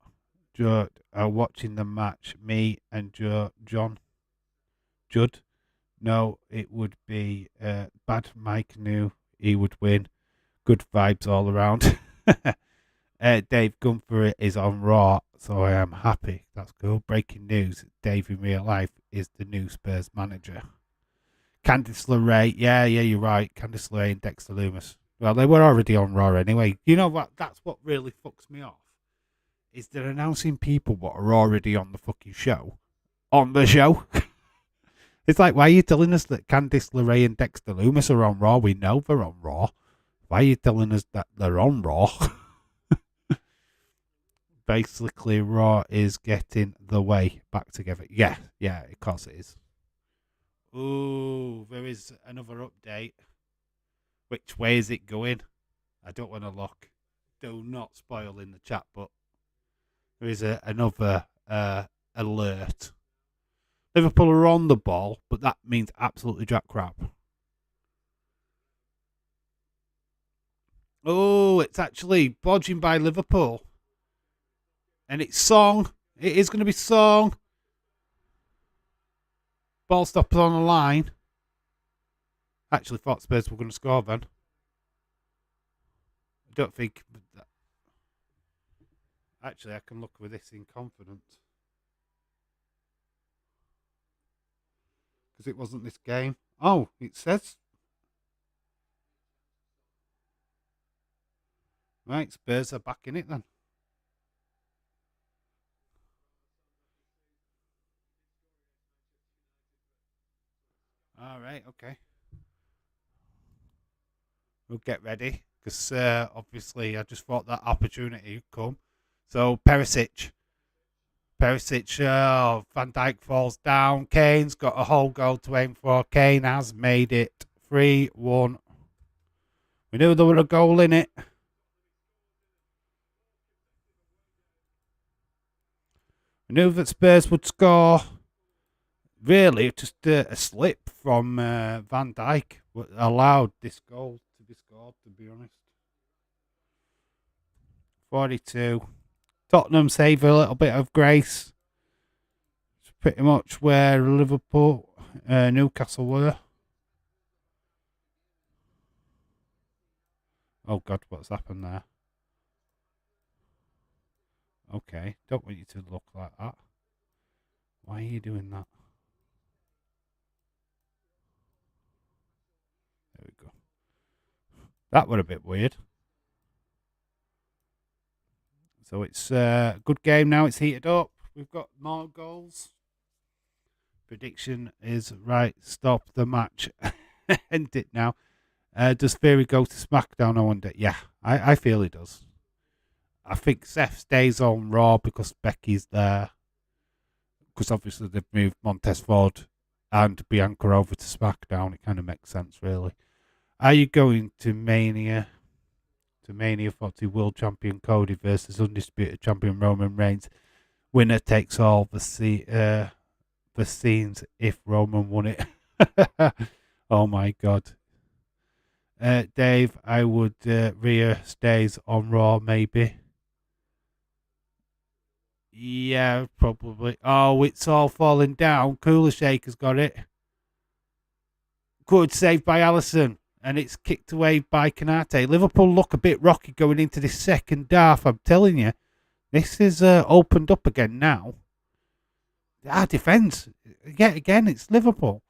Judd are watching the match. Me and John Judd. No, it would be bad. Mike knew he would win. Good vibes all around. Dave Gunther is on Raw, so I am happy. That's cool. Breaking news: Dave in real life is the new Spurs manager. Candice LeRae, yeah, you're right. Candice LeRae and Dexter Loomis. Well, they were already on Raw anyway. You know what? That's what really fucks me off. Is they're announcing people what are already on the fucking show. On the show. It's like, why are you telling us that Candice LeRae and Dexter Loomis are on Raw? We know they're on Raw. Why are you telling us that they're on Raw? Basically, Raw is getting the way back together. Yeah, of course it is. Ooh, there is another update. Which way is it going? I don't want to look. Do not spoil in the chat, but there is another alert. Liverpool are on the ball, but that means absolutely jack crap. Oh, it's actually bodging by Liverpool. And it's Song. It is going to be Song. Ball stoppers on the line. Actually thought Spurs were going to score then. I don't think... Actually, I can look with this in confidence. Because it wasn't this game. Oh, it says... Right, Spurs are back in it then. All right, okay. We'll get ready. Because obviously I just thought that opportunity would come. So, Perisic, Van Dijk falls down. Kane's got a whole goal to aim for. Kane has made it 3-1. We knew there was a goal in it. We knew that Spurs would score. Really, just a slip from Van Dijk allowed this goal to be scored, to be honest. 42. Tottenham save a little bit of grace. It's pretty much where Liverpool, Newcastle were. Oh God, what's happened there? Okay, don't want you to look like that. Why are you doing that? There we go. That were a bit weird. So it's a good game now. It's heated up. We've got more goals. Prediction is right. Stop the match. End it now. Does Theory go to SmackDown? I wonder. Yeah, I feel he does. I think Seth stays on Raw because Becky's there. Because obviously they've moved Montez Ford and Bianca over to SmackDown. It kind of makes sense, really. Are you going to Mania? To Mania 40 World Champion Cody versus Undisputed Champion Roman Reigns. Winner takes all the scenes if Roman won it. Oh my God. Dave, I would Rhea stays on Raw maybe. Yeah, probably. Oh, it's all falling down. Cooler Shaker's got it. Good save by Allison. And it's kicked away by Kanate. Liverpool look a bit rocky going into this second half. I'm telling you, this is opened up again now. Our defence, yet again, it's Liverpool.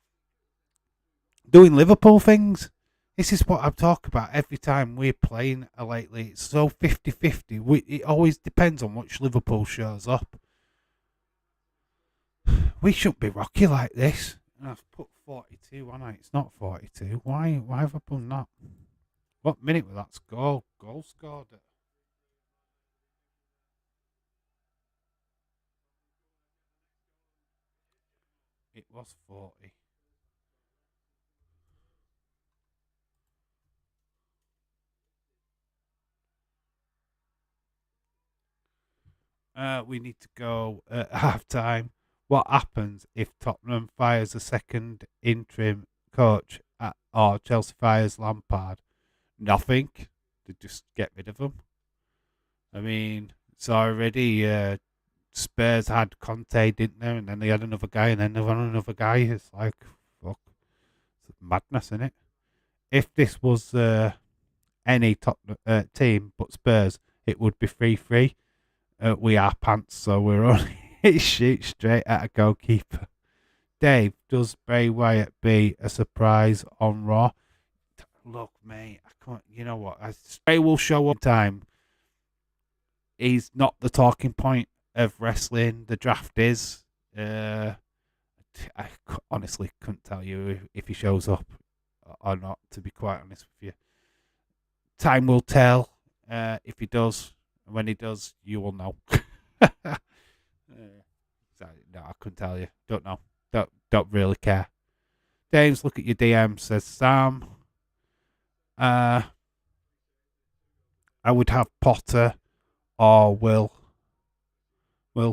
Doing Liverpool things. This is what I'm talking about every time we're playing lately. It's so 50-50. It always depends on which Liverpool shows up. We shouldn't be rocky like this. I've put 42 on it. It's not 42. Why have I put that? What minute was that goal scored at? It was 40. We need to go at half time. What happens if Tottenham fires a second interim coach or Chelsea fires Lampard? Nothing. They just get rid of them. I mean, it's already Spurs had Conte, didn't they? And then they had another guy, and then they had another guy. It's like, fuck. It's madness, isn't it? If this was any top team but Spurs, it would be 3-3. We are pants, so we're only shoot straight at a goalkeeper. Dave, does Bray Wyatt be a surprise on Raw? Look, mate, I can't. You know what? Bray will show up in time. He's not the talking point of wrestling. The draft is. I honestly couldn't tell you if he shows up or not, to be quite honest with you. Time will tell if he does. And when he does, you will know. No, I couldn't tell you. Don't know. Don't really care. James, look at your DM, says Sam. I would have Potter or Will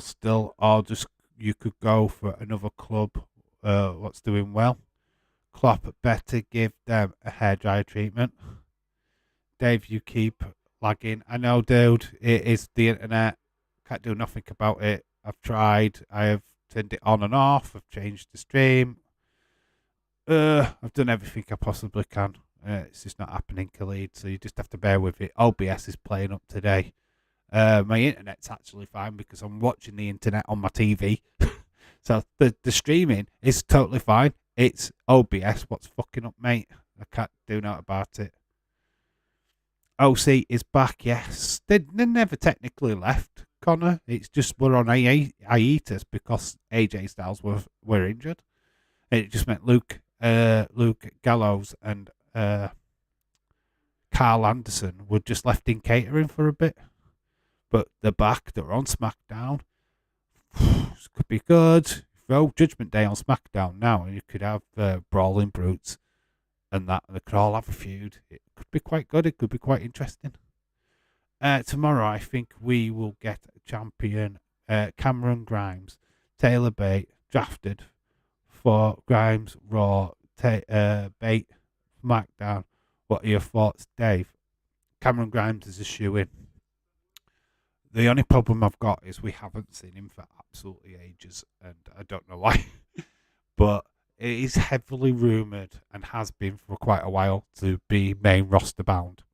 still, or just you could go for another club what's doing well. Klopp better give them a hairdryer treatment. Dave, you keep lagging. I know, dude, it is the internet. Can't do nothing about it. I've tried. I have turned it on and off. I've changed the stream. I've done everything I possibly can. It's just not happening, Khalid, so you just have to bear with it. OBS is playing up today. My internet's actually fine because I'm watching the internet on my TV. So the streaming is totally fine. It's OBS what's fucking up, mate. I can't do nothing about it. OC is back, yes. They never technically left, Connor. It's just we're on hiatus because AJ Styles were injured. It just meant Luke Gallows and Carl Anderson were just left in catering for a bit. But they're back. They're on SmackDown. This could be good. Throw Judgment Day on SmackDown now, and you could have Brawling Brutes and that. And they could all have a feud. It could be quite good. It could be quite interesting. Tomorrow, I think we will get a champion. Cameron Grimes, Taylor Bate, drafted for Grimes, Raw, Bate, SmackDown. What are your thoughts, Dave? Cameron Grimes is a shoo-in. The only problem I've got is we haven't seen him for absolutely ages, and I don't know why. But it is heavily rumoured, and has been for quite a while, to be main roster bound.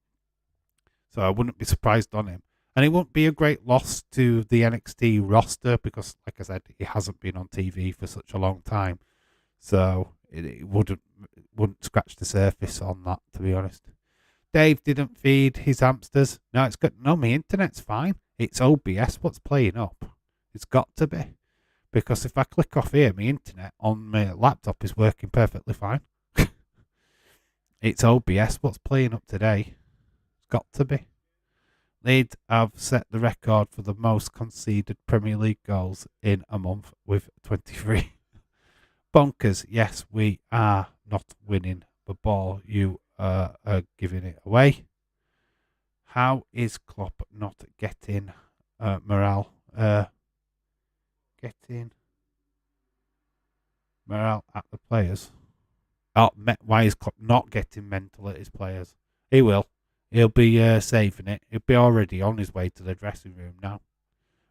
So I wouldn't be surprised on him. And it wouldn't be a great loss to the NXT roster because, like I said, he hasn't been on TV for such a long time. So it wouldn't scratch the surface on that, to be honest. Dave didn't feed his hamsters. No, it's good. No, my internet's fine. It's OBS what's playing up. It's got to be. Because if I click off here, my internet on my laptop is working perfectly fine. It's OBS what's playing up today. It's got to be. Leeds have set the record for the most conceded Premier League goals in a month with 23. Bonkers, yes, we are not winning the ball. You are giving it away. How is Klopp not getting morale? Getting morale at the players. Why is Klopp not getting mental at his players? He will. He'll be saving it. He'll be already on his way to the dressing room now.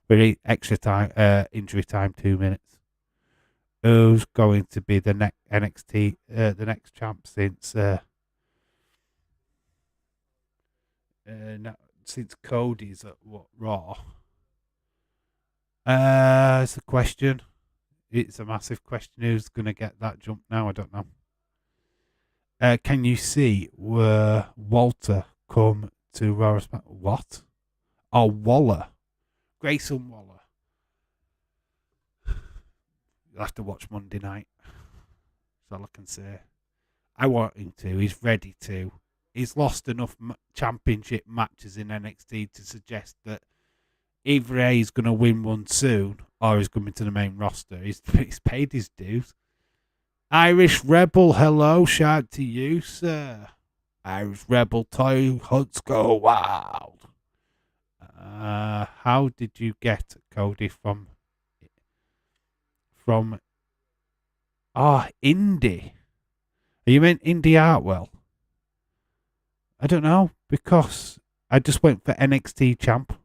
With extra time, injury time, 2 minutes. Who's going to be the next NXT, the next champ since Cody's at Raw? It's a question. It's a massive question. Who's going to get that jump now? I don't know. Can you see where Walter come to Raw? What? Oh, Waller. Grayson Waller. You'll have to watch Monday night. That's all I can say. I want him to. He's ready to. He's lost enough championship matches in NXT to suggest that either A, he's going to win one soon, or he's coming to the main roster. He's paid his dues. Irish Rebel, hello. Shout to you, sir. Irish Rebel, toy hunts go wild. How did you get Cody from Indy? You meant Indy Hartwell? I don't know, because I just went for NXT champ.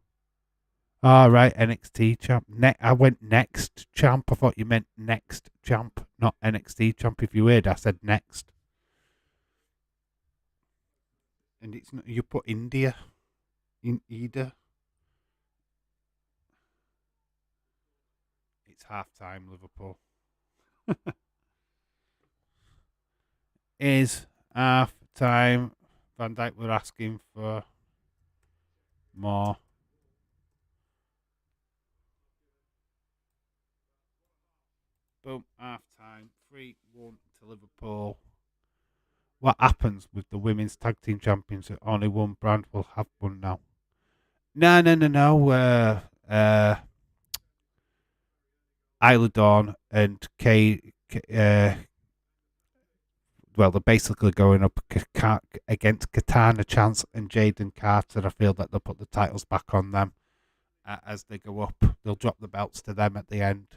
Right, NXT champ. I went next champ. I thought you meant next champ, not NXT champ. If you heard, I said next. And it's not, you put India in Ida. half time, Liverpool. Is half time. Van Dijk were asking for more. Boom, half time. 3-1 to Liverpool. What happens with the women's tag team champions? Only one brand will have one now. No. Isla Dawn and well, they're basically going up against Katana Chance and Jaden Carter. I feel that they'll put the titles back on them as they go up. They'll drop the belts to them at the end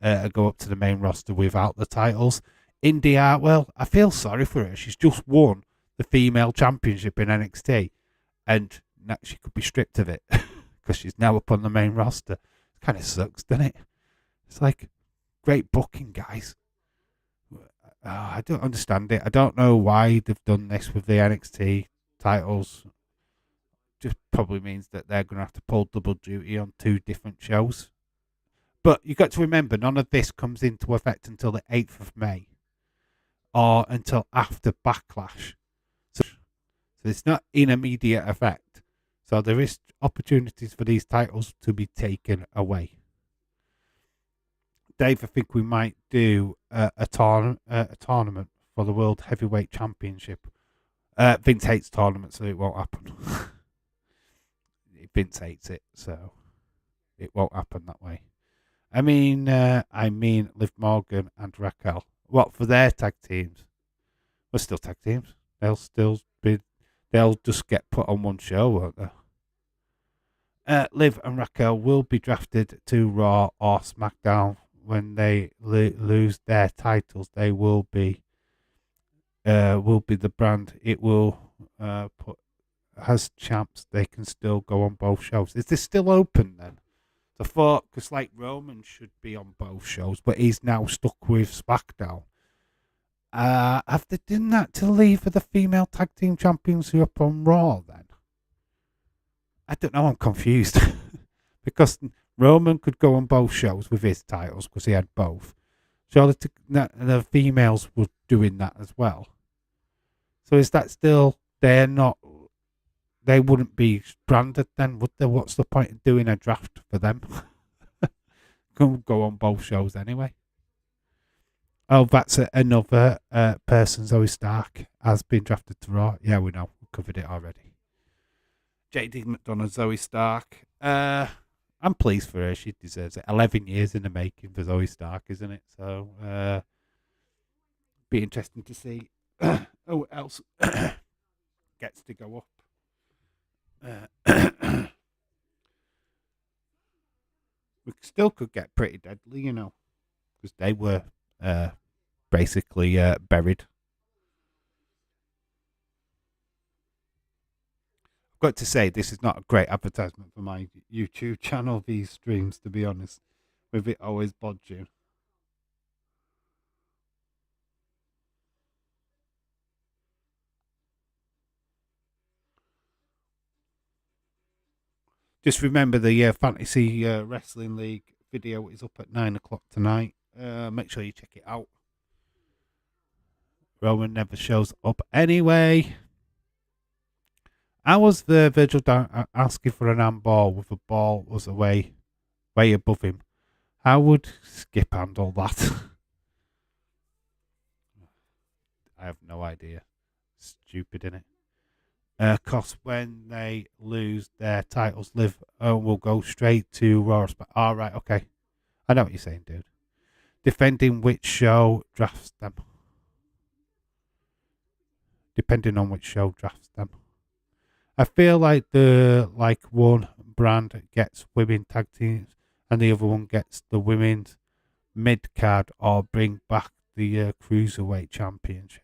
and go up to the main roster without the titles. Indy Hartwell, I feel sorry for her. She's just won the female championship in NXT, and now she could be stripped of it because she's now up on the main roster. It kind of sucks, doesn't it? It's like, great booking, guys. I don't understand it. I don't know why they've done this with the NXT titles. Just probably means that they're going to have to pull double duty on 2 different shows. But you've got to remember, none of this comes into effect until the 8th of May. Or until after Backlash. So it's not in immediate effect. So there is opportunities for these titles to be taken away. Dave, I think we might do a tournament for the World Heavyweight Championship. Vince hates tournaments, so it won't happen. Vince hates it, so it won't happen that way. I mean Liv Morgan and Raquel. What, for their tag teams? We're still tag teams. They'll just get put on one show, won't they? Liv and Raquel will be drafted to Raw or SmackDown when they lose their titles. They will be the brand. It will put as champs. They can still go on both shows. Is this still open then? I thought, because like Roman should be on both shows, but he's now stuck with SmackDown. Have they done that to leave for the female tag team champions who are up on Raw then? I don't know, I'm confused. Because Roman could go on both shows with his titles because he had both. So the females were doing that as well. So is that still, they wouldn't be branded then, would they? What's the point of doing a draft for them? Go on both shows anyway. Oh, that's another person, Zoe Stark, has been drafted to Raw. Yeah, we know. We covered it already. JD McDonough, Zoe Stark. I'm pleased for her. She deserves it. 11 years in the making for Zoe Stark, isn't it? So, be interesting to see who else gets to go up. We still could get Pretty Deadly, you know, because they were basically buried. I've got to say, this is not a great advertisement for my YouTube channel, these streams, to be honest, with it always bodging. Just remember the Fantasy Wrestling League video is up at 9 o'clock tonight. Make sure you check it out. Roman never shows up anyway. I was the Virgil asking for an handball with the ball was way above him. How would Skip handle that? I have no idea. Stupid, innit? Cause when they lose their titles, Liv will go straight to Raw. All right, okay. I know what you're saying, dude. Defending which show drafts them. Depending on which show drafts them. I feel like one brand gets women tag teams and the other one gets the women's mid card or bring back the cruiserweight championship.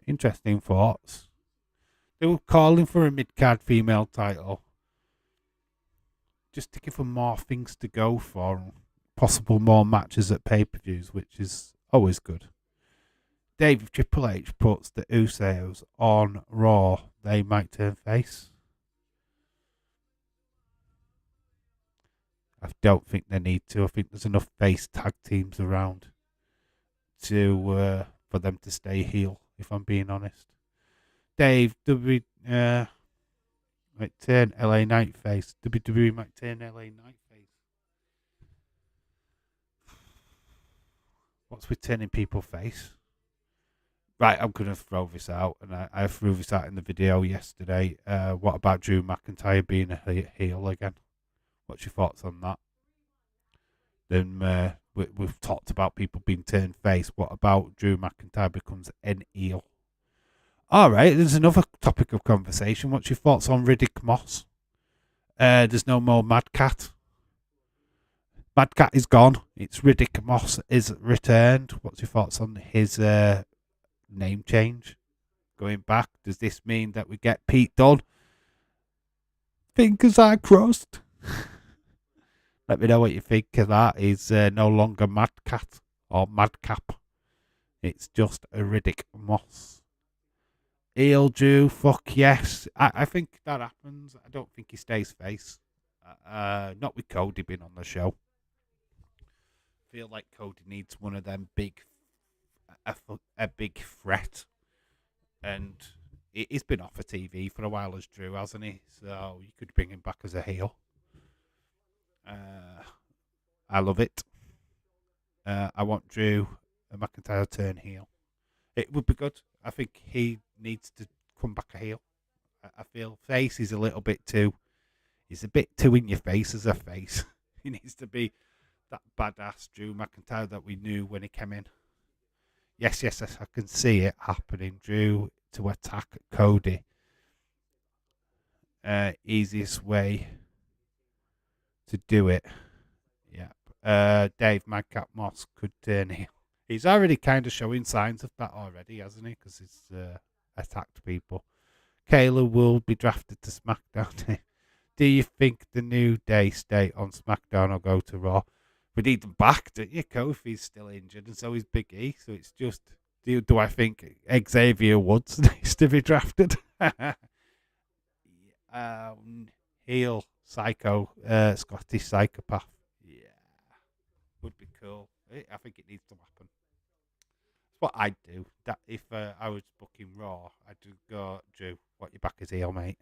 Interesting thoughts. They were calling for a mid-card female title. Just to give them more things to go for. Possible more matches at pay-per-views, which is always good. Dave, if Triple H puts the Usos on Raw, they might turn face. I don't think they need to. I think there's enough face tag teams around to for them to stay heel, if I'm being honest. Dave, might turn LA Knight face. WWE might turn LA Knight face. What's with turning people face? Right, I'm going to throw this out, and I threw this out in the video yesterday. What about Drew McIntyre being a heel again? What's your thoughts on that? Then we've talked about people being turned face. What about Drew McIntyre becomes an heel? All right, there's another topic of conversation. What's your thoughts on Riddick Moss? There's no more Mad Cat. Mad Cat is gone. It's Riddick Moss is returned. What's your thoughts on his name change? Going back, does this mean that we get Pete Dunne? Fingers are crossed. Let me know what you think of that. He's no longer Mad Cat or Madcap. It's just a Riddick Moss. Heel Drew, fuck yes. I think that happens. I don't think he stays face. Not with Cody being on the show. I feel like Cody needs one of them a big threat. And he's been off of TV for a while as Drew, hasn't he? So you could bring him back as a heel. I love it. I want Drew McIntyre to turn heel. It would be good. I think he needs to come back a heel. I feel face is a little bit too. He's a bit too in your face as a face. He needs to be that badass Drew McIntyre that we knew when he came in. Yes, I can see it happening. Drew to attack Cody. Easiest way to do it. Yeah. Dave Madcap Moss could turn heel. He's already kind of showing signs of that already, hasn't he? Because he's attacked people. Kayla will be drafted to SmackDown. Do you think the New Day stay on SmackDown or go to Raw? We need them back, don't you? Kofi's still injured, and so is Big E. So it's just, do I think Xavier Woods needs to be drafted? Heel psycho, Scottish psychopath. Yeah, would be cool. I think it needs to happen. That's what I'd do. That if I was booking Raw, I'd go, Drew, what your back is heel, mate.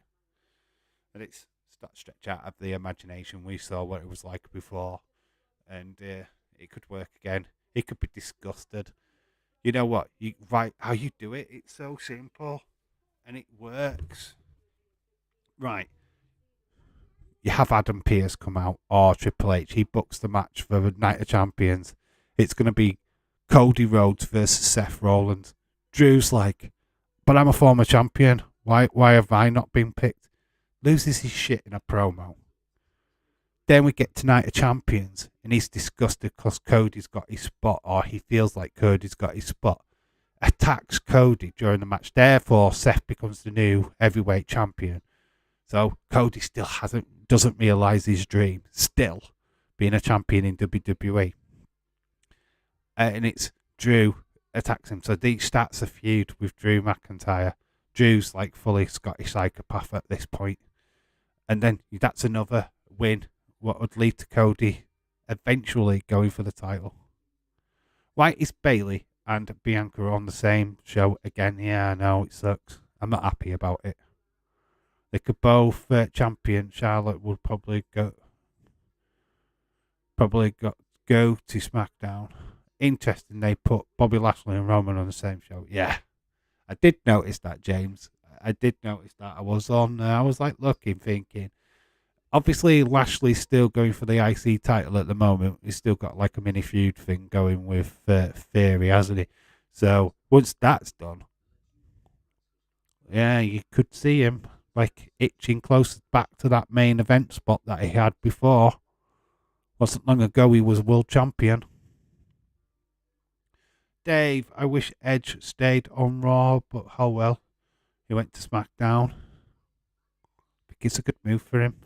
And it's stretch out of the imagination. We saw what it was like before, and it could work again. He could be disgusted. You know what? How you do it? It's so simple, and it works. Right. You have Adam Pearce come out, or Triple H. He books the match for the Night of Champions. It's going to be Cody Rhodes versus Seth Rollins. Drew's like, but I'm a former champion. Why have I not been picked? Loses his shit in a promo. Then we get to Night of Champions, and he's disgusted because Cody's got his spot, or he feels like Cody's got his spot. Attacks Cody during the match. Therefore, Seth becomes the new heavyweight champion. So Cody still doesn't realise his dream, still being a champion in WWE. And it's Drew attacks him. So he starts a feud with Drew McIntyre. Drew's like fully Scottish psychopath at this point. And then that's another win, what would lead to Cody eventually going for the title. Why is Bayley and Bianca on the same show again? Yeah, I know, it sucks. I'm not happy about it. They could both champion. Charlotte would probably go to SmackDown. Interesting, they put Bobby Lashley and Roman on the same show. Yeah, I did notice that, James. I did notice that. I was like looking, thinking. Obviously, Lashley's still going for the IC title at the moment. He's still got like a mini feud thing going with Theory, hasn't he? So once that's done, yeah, you could see him like itching closer back to that main event spot that he had before. Wasn't long ago he was world champion. Dave, I wish Edge stayed on Raw, but oh well. He went to SmackDown. I think it's a good move for him.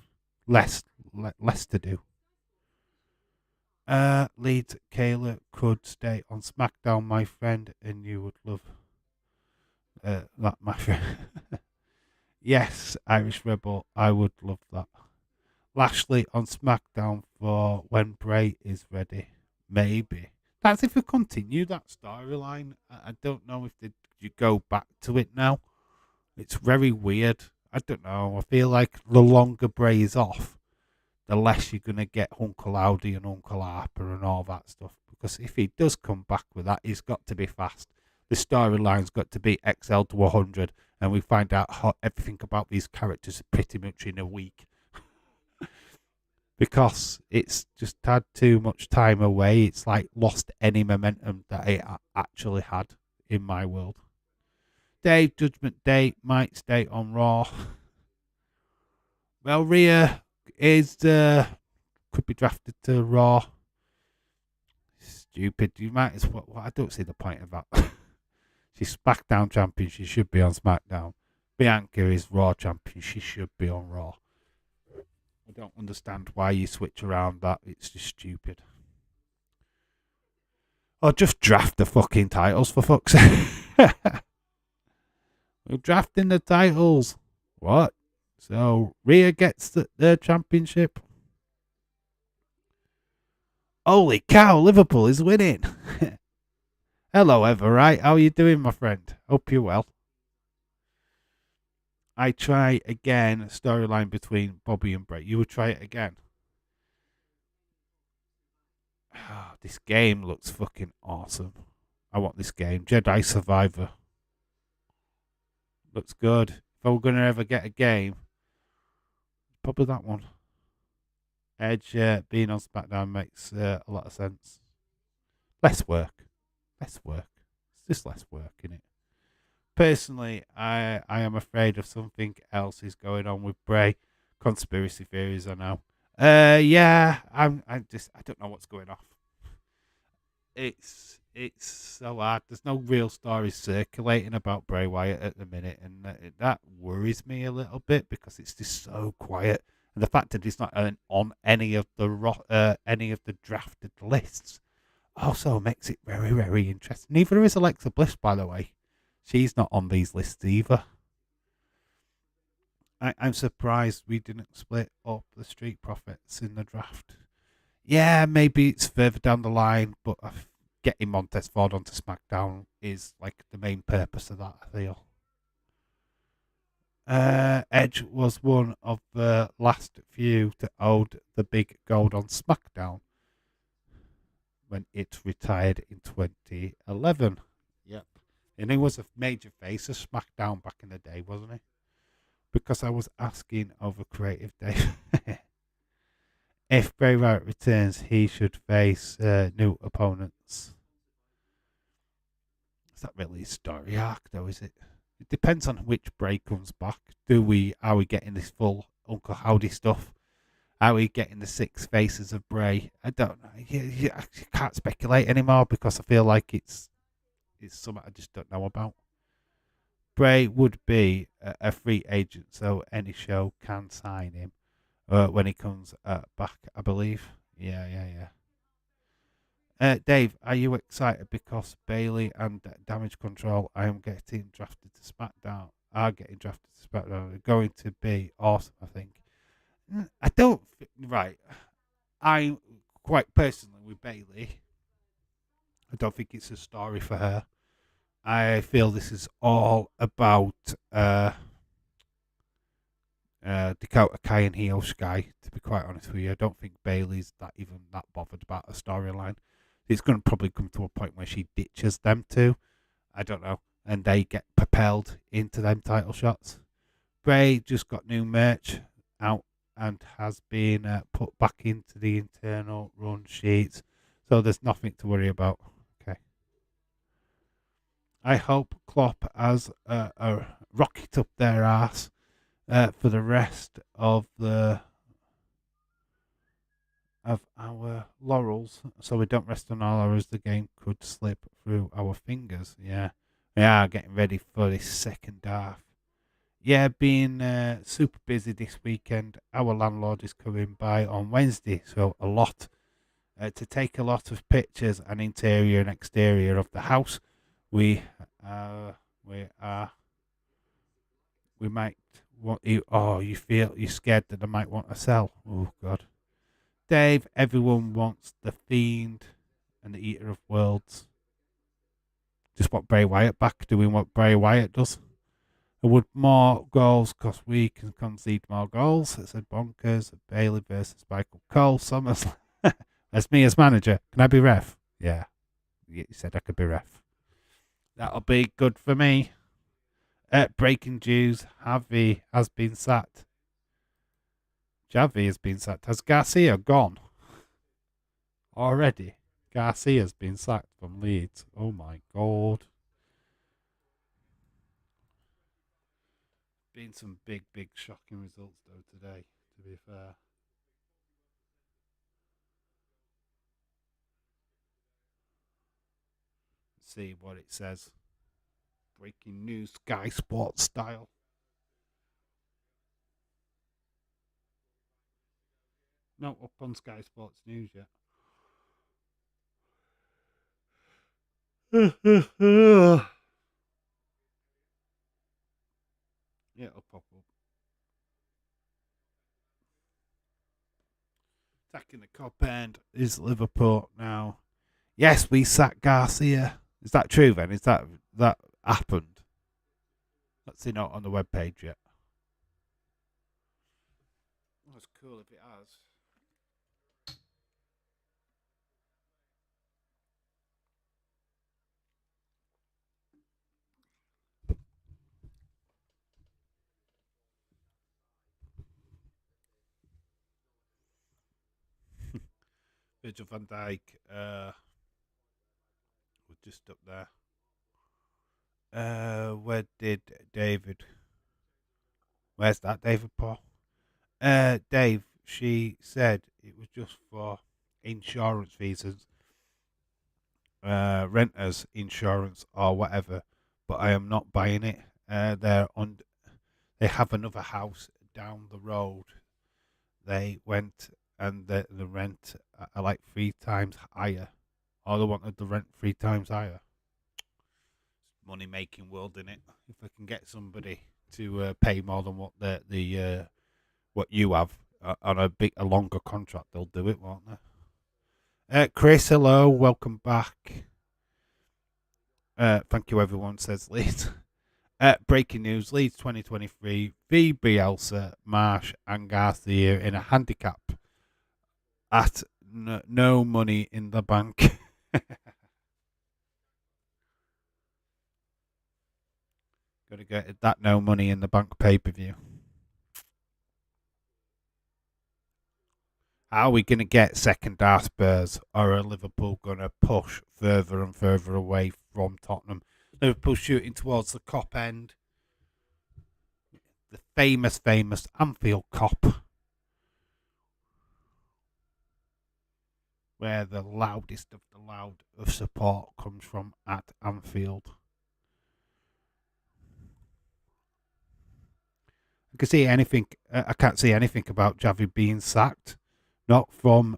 Less to do. Leeds Kayla could stay on SmackDown, my friend, and you would love that, my friend. Yes, Irish Rebel, I would love that. Lashley on SmackDown for when Bray is ready. Maybe. That's if we continue that storyline. I don't know if you go back to it now. It's very weird. I don't know. I feel like the longer Bray is off, the less you're going to get Uncle Howdy and Uncle Harper and all that stuff. Because if he does come back with that, he's got to be fast. The storyline's got to be XL to 100, and we find out everything about these characters pretty much in a week. Because it's just had too much time away. It's like lost any momentum that it actually had in my world. Dave, Judgment Day might stay on Raw. Well, Rhea is could be drafted to Raw. Stupid. You might as well. I don't see the point of that. She's SmackDown champion. She should be on SmackDown. Bianca is Raw champion. She should be on Raw. I don't understand why you switch around that. It's just stupid. Or just draft the fucking titles for fuck's sake. We're drafting the titles. What? So Rhea gets the championship. Holy cow, Liverpool is winning. Hello, Everright. How are you doing, my friend? Hope you're well. I try again, storyline between Bobby and Bray. You would try it again. Oh, this game looks fucking awesome. I want this game. Jedi Survivor. Looks good. If I were going to ever get a game, probably that one. Edge being on SmackDown makes a lot of sense. Less work. Less work. It's just less work, innit? Personally, I am afraid of something else is going on with Bray. Conspiracy theories, I know. Yeah, I don't know what's going off. It's so hard. There's no real stories circulating about Bray Wyatt at the minute, and that worries me a little bit because it's just so quiet. And the fact that he's not on any of the drafted lists also makes it very, very interesting. Neither is Alexa Bliss, by the way. She's not on these lists either. I'm surprised we didn't split up the Street Profits in the draft. Yeah, maybe it's further down the line, but getting Montez Ford onto SmackDown is like the main purpose of that, I feel. Edge was one of the last few to hold the big gold on SmackDown when it retired in 2011. Yep. And he was a major face of SmackDown back in the day, wasn't he? Because I was asking over Creative Day. If Bray Wyatt returns, he should face new opponents. Is that really a story arc, though, is it? It depends on which Bray comes back. Are we getting this full Uncle Howdy stuff? Are we getting the 6 faces of Bray? I don't know. I can't speculate anymore because I feel like it's something I just don't know about. Bray would be a free agent, so any show can sign him when he comes back, I believe. Yeah. Dave, are you excited because Bailey and Damage Control are getting drafted to SmackDown? They're going to be awesome, I think. I don't. Right. I'm quite personally with Bailey. I don't think it's a story for her. I feel this is all about Dakota Kai and Io Sky, to be quite honest with you. I don't think Bailey's even that bothered about a storyline. It's going to probably come to a point where she ditches them two. I don't know. And they get propelled into them title shots. Bray just got new merch out and has been put back into the internal run sheets. So there's nothing to worry about. Okay. I hope Klopp has a rocket up their ass for the rest of our laurels, so we don't rest on our laurels. The game could slip through our fingers. Yeah, we are getting ready for this second half. Yeah, being super busy this weekend. Our landlord is coming by on Wednesday, so to take a lot of pictures and interior and exterior of the house. We might want you. Oh, you feel you're scared that I might want to sell. Oh God. Dave, everyone wants the Fiend and the Eater of Worlds. Just want Bray Wyatt back, doing what Bray Wyatt does. Would more goals because we can concede more goals? It said Bonkers, Bailey versus Michael Cole, Summers. That's me as manager. Can I be ref? Yeah. You said I could be ref. That'll be good for me. Breaking news, Javi has been sacked. Javi has been sacked. Has Garcia gone? Already? Garcia's been sacked from Leeds. Oh my God. Been some big shocking results though today, to be fair. Let's see what it says. Breaking news, Sky Sports style. Not up on Sky Sports News yet. Yeah, it'll pop up. Attacking the cop end is Liverpool now. Yes, we sacked Garcia. Is that true then? Is that happened? Let's see, not on the webpage yet. That's cool if it has. Virgil van Dijk was just up there. Where did David? Where's that David Paul? Dave, she said it was just for insurance reasons, renters insurance or whatever. But I am not buying it. They have another house down the road. They went and the rent are like 3 times higher. Or they wanted the rent 3 times higher. Money making world in it. If I can get somebody to pay more than what the what you have on a longer contract, they'll do it, won't they? Chris, hello, welcome back. Thank you, everyone. Says Leeds. Breaking news: Leeds 2023 v Bielsa, Marsh and Garcia in a handicap at no money in the bank. Gotta get that no money in the bank pay-per-view. How are we going to get second Hotspurs, or are Liverpool going to push further and further away from Tottenham? Liverpool shooting towards the Kop end. The famous Anfield Kop. Where the loudest of the loud of support comes from at Anfield. I can't see anything about Javi being sacked. Not from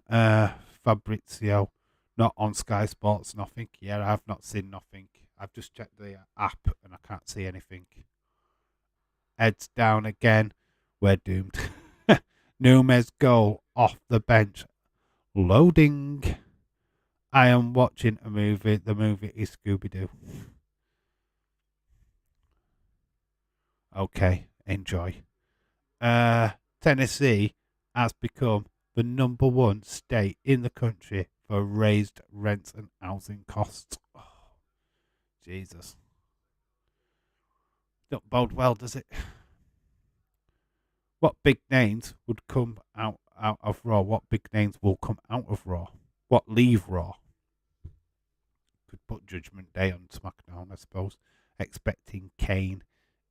Fabrizio, not on Sky Sports, nothing. Yeah, I've not seen nothing. I've just checked the app and I can't see anything. Heads down again. We're doomed. Numes goal off the bench. Loading. I am watching a movie. The movie is Scooby-Doo. Okay, enjoy. Tennessee has become the number 1 state in the country for raised rents and housing costs. Oh, Jesus. Don't bode well, does it? What big names would come out of Raw? What big names will come out of Raw? What leave Raw? Could put Judgment Day on SmackDown, I suppose. Expecting Kane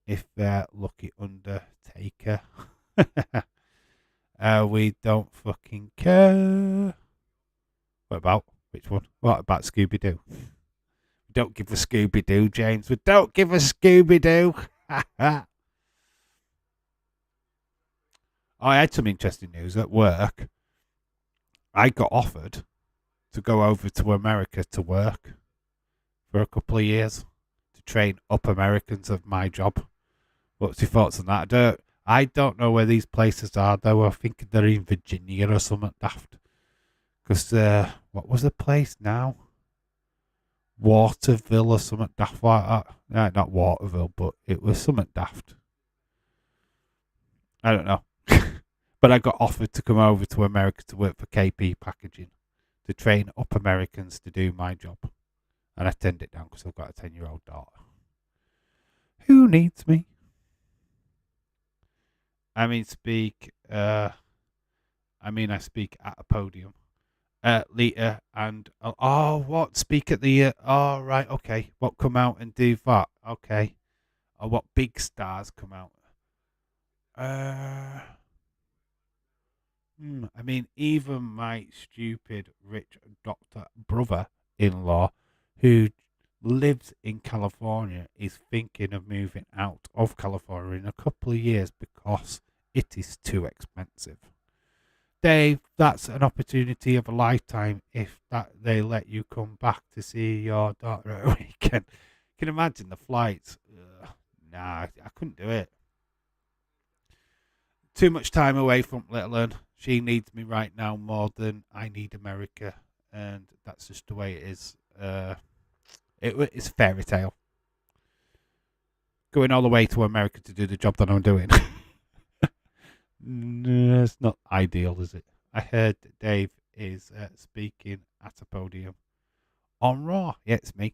if they're lucky. Undertaker. We don't fucking care. What about? Which one? What about Scooby-Doo? We don't give a Scooby-Doo, James. We don't give a Scooby-Doo. I had some interesting news at work. I got offered to go over to America to work for a couple of years to train up Americans of my job. What's your thoughts on that? I don't know where these places are, though. I think they're in Virginia or something daft. Because what was the place now? Waterville or something daft like that. No, not Waterville, but it was something daft. I don't know. But I got offered to come over to America to work for KP Packaging to train up Americans to do my job. And I turned it down because I've got a 10-year-old daughter. Who needs me? I speak at a podium. Lita and what? Speak at the right, okay. What come out and do that? Okay. Or what big stars come out? Even my stupid rich doctor brother-in-law, who lives in California, is thinking of moving out of California in a couple of years because it is too expensive. Dave, that's an opportunity of a lifetime if that they let you come back to see your daughter at a weekend. You can imagine the flights. Nah, I couldn't do it. Too much time away from little one. She needs me right now more than I need America, and that's just the way it is. It's a fairy tale. Going all the way to America to do the job that I'm doing. No, it's not ideal, is it? I heard that Dave is speaking at a podium on Raw. Yeah, it's me.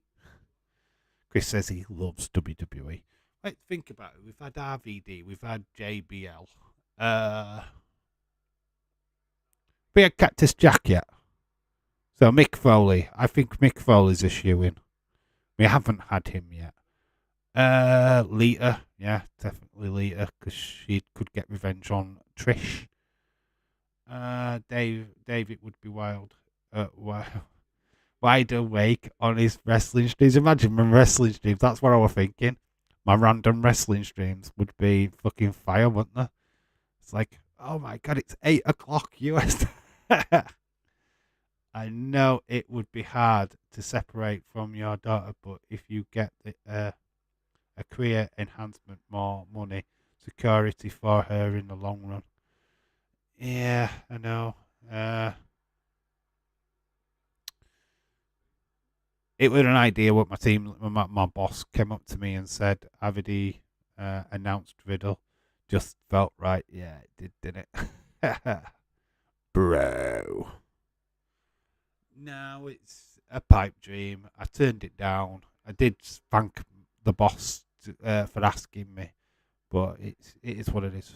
Chris says he loves WWE. Let's think about it. We've had RVD, we've had JBL. We had Cactus Jack yet. So Mick Foley. I think Mick Foley's a shoe-in. We haven't had him yet. Lita. Yeah, definitely Lita, because she could get revenge on Trish. David would be wild. Wide awake on his wrestling streams. Imagine my wrestling streams. That's what I was thinking. My random wrestling streams would be fucking fire, wouldn't they? It's like, oh my god, it's 8 o'clock US. I know it would be hard to separate from your daughter, but if you get a career enhancement, more money, security for her in the long run. Yeah, I know. It was an idea what my boss came up to me and said, Avidi announced Riddle. Just felt right. Yeah, it did, didn't it? Bro. No, it's a pipe dream. I turned it down. I did thank the boss for asking me, but it is what it is.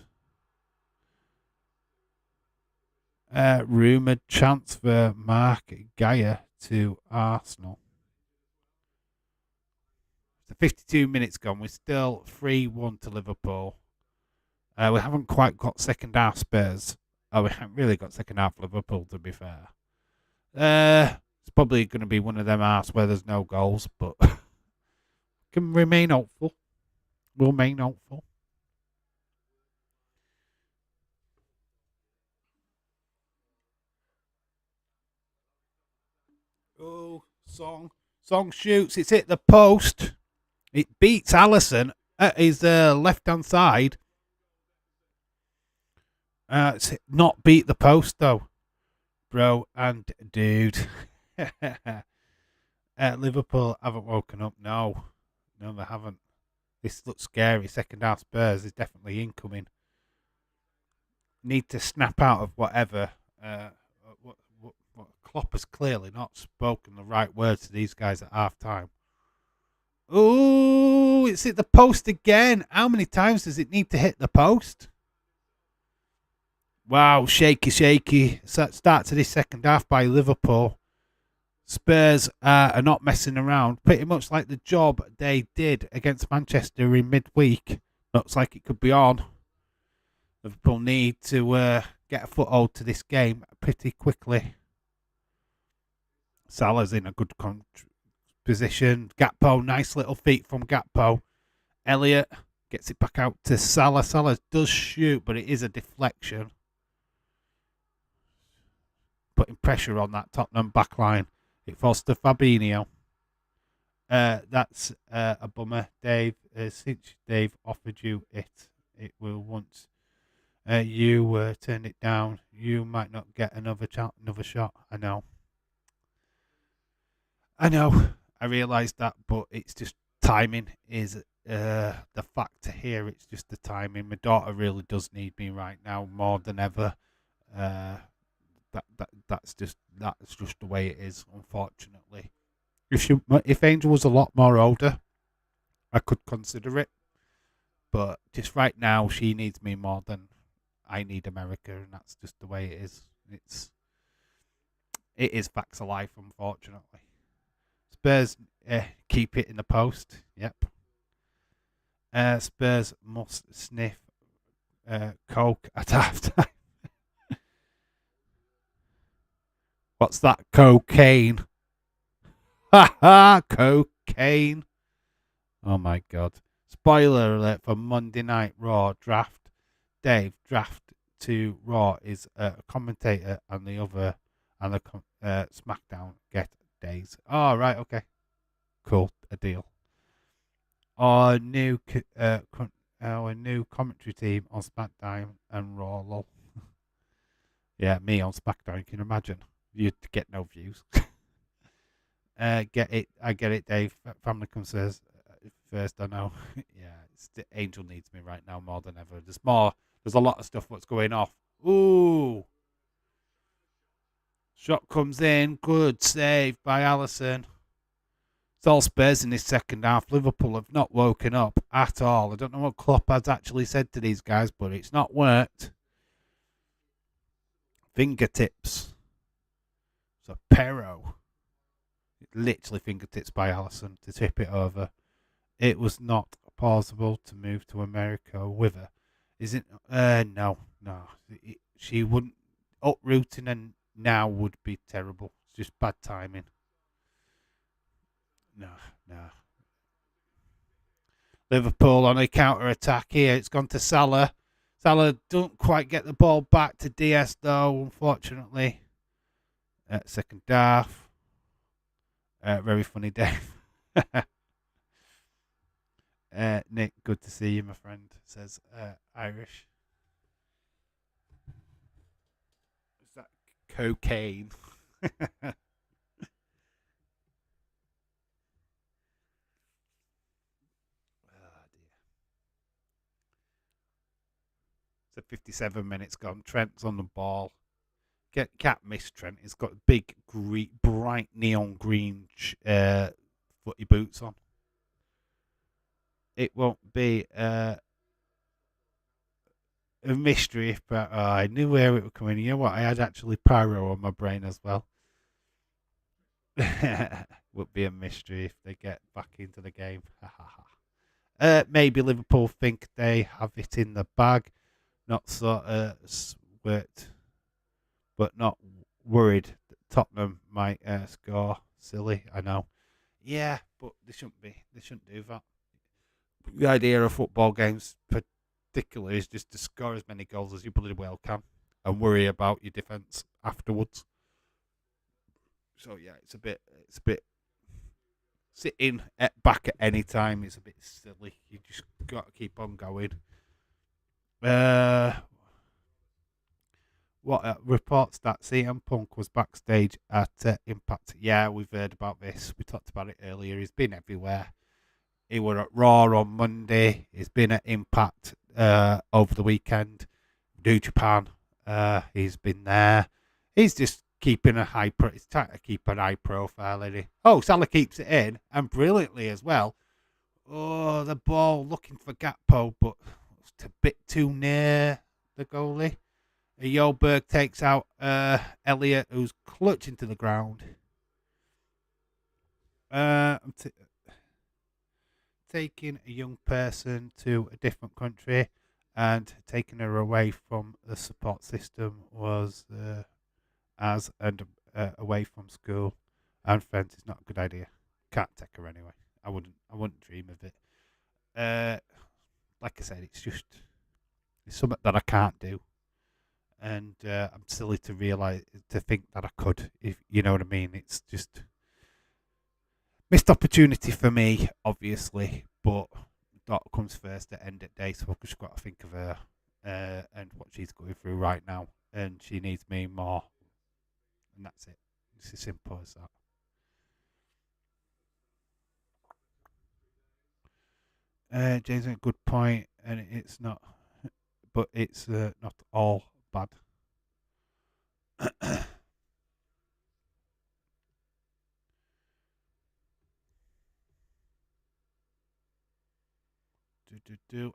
Rumoured transfer Mark Geyer to Arsenal. So 52 minutes gone. We're still 3-1 to Liverpool. We haven't quite got second half Spurs. Oh, we haven't really got second half Liverpool, to be fair. It's probably going to be one of them halves where there's no goals, but can remain hopeful. We'll remain hopeful. Oh, Song shoots. It's hit the post. It beats Allison at his left-hand side. It's not beat the post, though. Bro and dude. Liverpool haven't woken up. No, they haven't. This looks scary. Second half Spurs is definitely incoming. Need to snap out of whatever. What Klopp has clearly not spoken the right words to these guys at half time. Ooh, it's hit the post again. How many times does it need to hit the post? Wow, shaky. Start to this second half by Liverpool. Spurs are not messing around. Pretty much like the job they did against Manchester in midweek. Looks like it could be on. Liverpool need to get a foothold to this game pretty quickly. Salah's in a good position. Gakpo, nice little feet from Gakpo. Elliott gets it back out to Salah. Salah does shoot, but it is a deflection. Putting pressure on that Tottenham backline. It falls to Fabinho. That's a bummer, Dave. Since Dave offered you it will once You turned it down. You might not get another shot. I know. I know. I realise that, but it's just timing is the factor here. It's just the timing. My daughter really does need me right now more than ever. Uh, that's just the way it is. Unfortunately, if Angel was a lot more older, I could consider it. But just right now, she needs me more than I need America, and that's just the way it is. It is facts of life, unfortunately. Spurs keep it in the post. Yep. Spurs must sniff coke at halftime. What's that? Cocaine. Ha ha! Cocaine. Oh my god. Spoiler alert for Monday Night Raw draft. Dave, draft to Raw is a commentator and the other and the SmackDown get days. Oh, right, okay. Cool, a deal. Our new commentary team on SmackDown and Raw. Lol. Yeah, me on SmackDown. Can you imagine? You'd get no views. Get it? I get it, Dave. Family comes first. I know. Yeah, Angel needs me right now more than ever. There's more. There's a lot of stuff what's going off. Ooh, shot comes in. Good save by Allison. It's all Spurs in this second half. Liverpool have not woken up at all. I don't know what Klopp has actually said to these guys, but it's not worked. Fingertips. So Pero. Literally fingertips by Allison to tip it over. It was not possible to move to America with her. Is it? No. She wouldn't. Uprooting and now would be terrible. It's just bad timing. No. Liverpool on a counter attack here. It's gone to Salah. Salah don't quite get the ball back to Diaz though, unfortunately. Second half. Very funny, Dave. Nick, good to see you, my friend, says Irish. Is that cocaine? Oh, dear. So 57 minutes gone. Trent's on the ball. Can't miss Trent. He's got big, bright neon green footy boots on. It won't be a mystery, but I knew where it would come in. You know what? I had actually Pyro on my brain as well. Would be a mystery if they get back into the game. Maybe Liverpool think they have it in the bag. Not sort of worked, but not worried that Tottenham might score. Silly, I know. Yeah, but they shouldn't be. They shouldn't do that. The idea of football games, particularly, is just to score as many goals as you bloody well can, and worry about your defence afterwards. So yeah, it's a bit sitting back at any time is a bit silly. You just got to keep on going. What reports that CM Punk was backstage at Impact? Yeah, we've heard about this. We talked about it earlier. He's been everywhere. He was at Raw on Monday. He's been at Impact over the weekend. New Japan. He's been there. He's just keeping a high. He's trying to keep an high profile. Isn't he? Oh, Salah keeps it in and brilliantly as well. Oh, the ball looking for Gakpo, but it's a bit too near the goalie. Joberg takes out Elliot, who's clutching to the ground. I'm taking a young person to a different country and taking her away from the support system was away from school and friends is not a good idea. Can't take her anyway. I wouldn't dream of it. Like I said, it's something that I can't do, and I'm silly to think that I could. If you know what I mean, it's just missed opportunity for me, obviously, but that comes first at end of day, so I've just got to think of her and what she's going through right now, and she needs me more, and that's it. It's as simple as that. James made a good point, and it's not, but it's not all bad.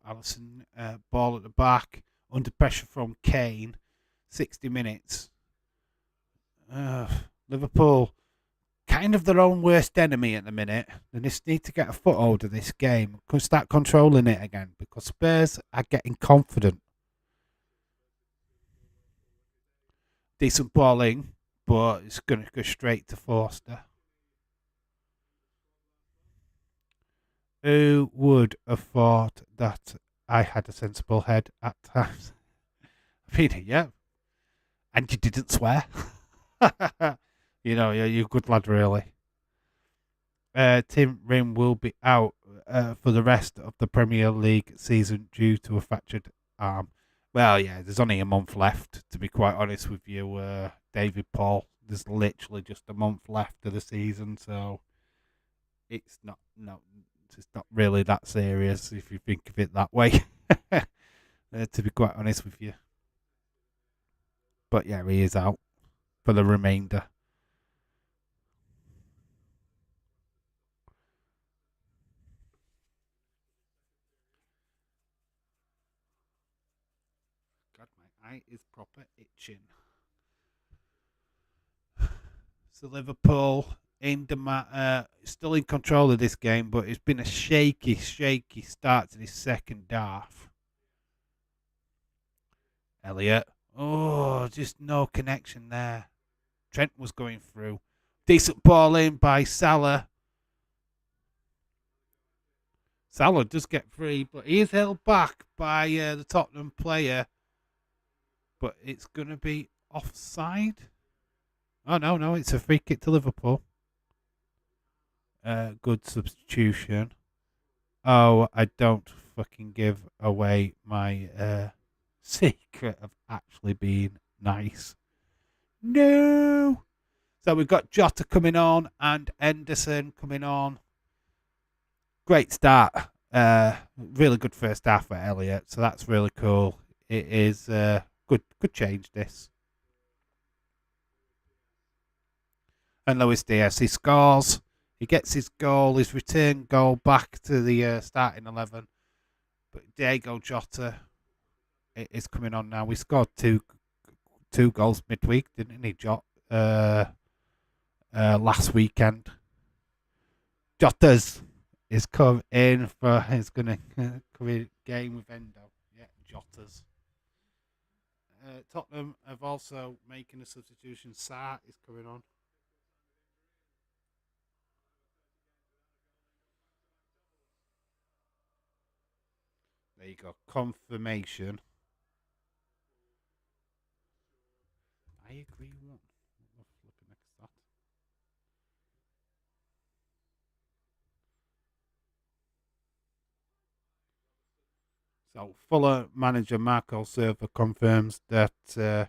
Allison, ball at the back, under pressure from Kane, 60 minutes. Liverpool, kind of their own worst enemy at the minute. They just need to get a foothold of this game, start controlling it again, because Spurs are getting confident. Decent balling, but it's going to go straight to Forster. Who would have thought that I had a sensible head at times? I mean, yeah. And you didn't swear. You're a good lad, really. Tim Rim will be out for the rest of the Premier League season due to a fractured arm. Well, yeah, there's only a month left, to be quite honest with you, David Paul. There's literally just a month left of the season, so it's not really that serious if you think of it that way. To be quite honest with you. But yeah, he is out for the remainder. God, my eye is proper itching. So Liverpool still in control of this game, but it's been a shaky start to this second half. Elliot, just no connection there. Trent was going through. Decent ball in by Salah. Salah does get free, but he is held back by the Tottenham player. But it's going to be offside. Oh, no, it's a free kick to Liverpool. Good substitution. Oh, I don't fucking give away my secret of actually being nice. No. So we've got Jota coming on and Henderson coming on. Great start. Really good first half for Elliot. So that's really cool. It is good change, this. And Luis Diaz, he scores. He gets his goal, his return goal back to the starting 11. But Diego Jota is coming on now. We scored two goals midweek, didn't he, Jota? Last weekend. Jota's is come in for he's gonna come in game with Endo. Yeah, Jota's. Tottenham have also making a substitution. Sarr is coming on. There you go. Confirmation. I agree with that. So Fuller manager Marco Silva confirms that the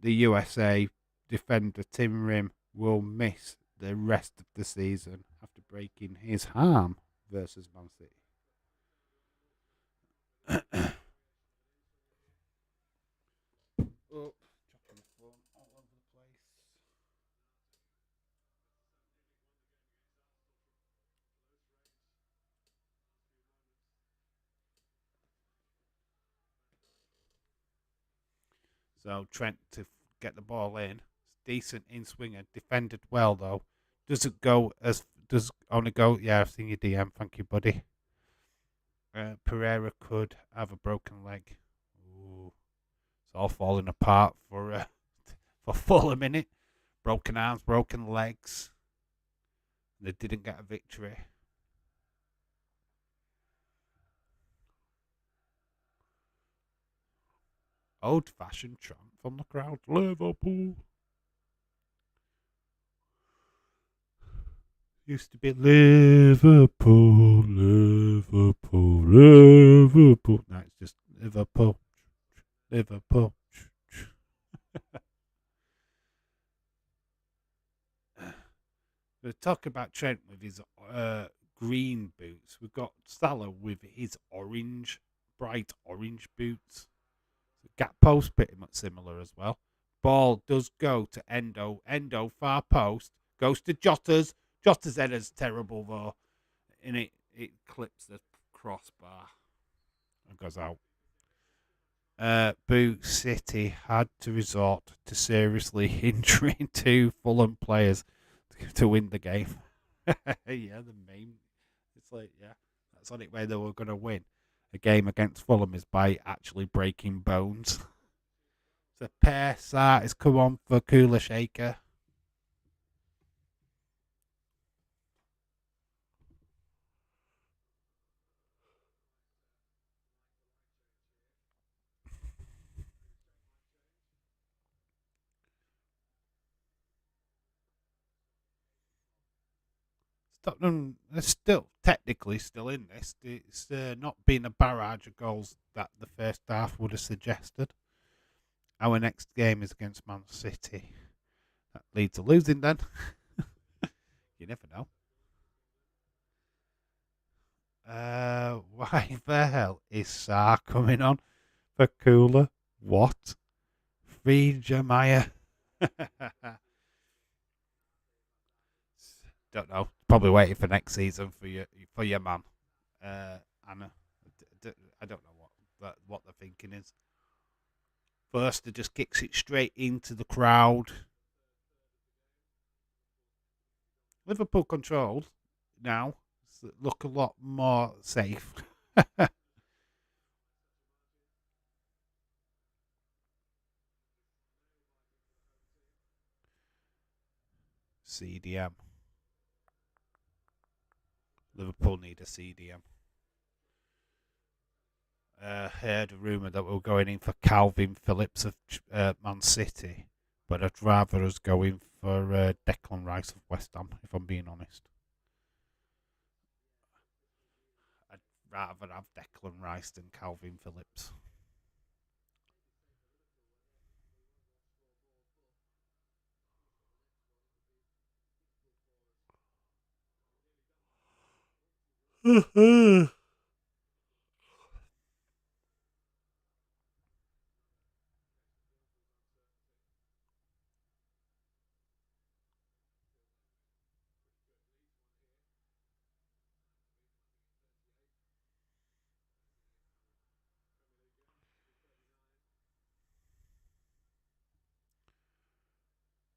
USA defender Tim Rim will miss the rest of the season after breaking his arm versus Man City. Oh, dropping the phone all over the place. So Trent to get the ball in. Decent in swinger. Defended well though. Doesn't go as does only go. Yeah, I've seen your DM. Thank you, buddy. Pereira could have a broken leg. Ooh, it's all falling apart for full a minute. Broken arms, broken legs. They didn't get a victory. Old-fashioned chant from the crowd. Liverpool. Used to be Liverpool, Liverpool, Liverpool. Liverpool. No, it's just Liverpool. Liverpool. We're talking about Trent with his green boots. We've got Salah with his bright orange boots. Gap post pretty much similar as well. Ball does go to Endo. Endo far post goes to Jota's. Jota's header's terrible though, and it clips the crossbar and goes out. Boot City had to resort to seriously injuring two Fulham players to win the game. Yeah, the main. It's like, yeah, that's the only way they were going to win a game against Fulham is by actually breaking bones. The pair start is come on for Kula Shaker. Tottenham are still technically still in this. It's not been a barrage of goals that the first half would have suggested. Our next game is against Man City. That leads to losing then. You never know. Why the hell is Sarr coming on for Cooler? What? Free Jeremiah. Don't know. Probably waiting for next season for your man, Anna. I don't know what the thinking is. First, just kicks it straight into the crowd. Liverpool controlled now. Look a lot more safe. CDM. Liverpool need a CDM. Heard a rumour that we're going in for Calvin Phillips of Man City, but I'd rather us go in for Declan Rice of West Ham, if I'm being honest. I'd rather have Declan Rice than Calvin Phillips.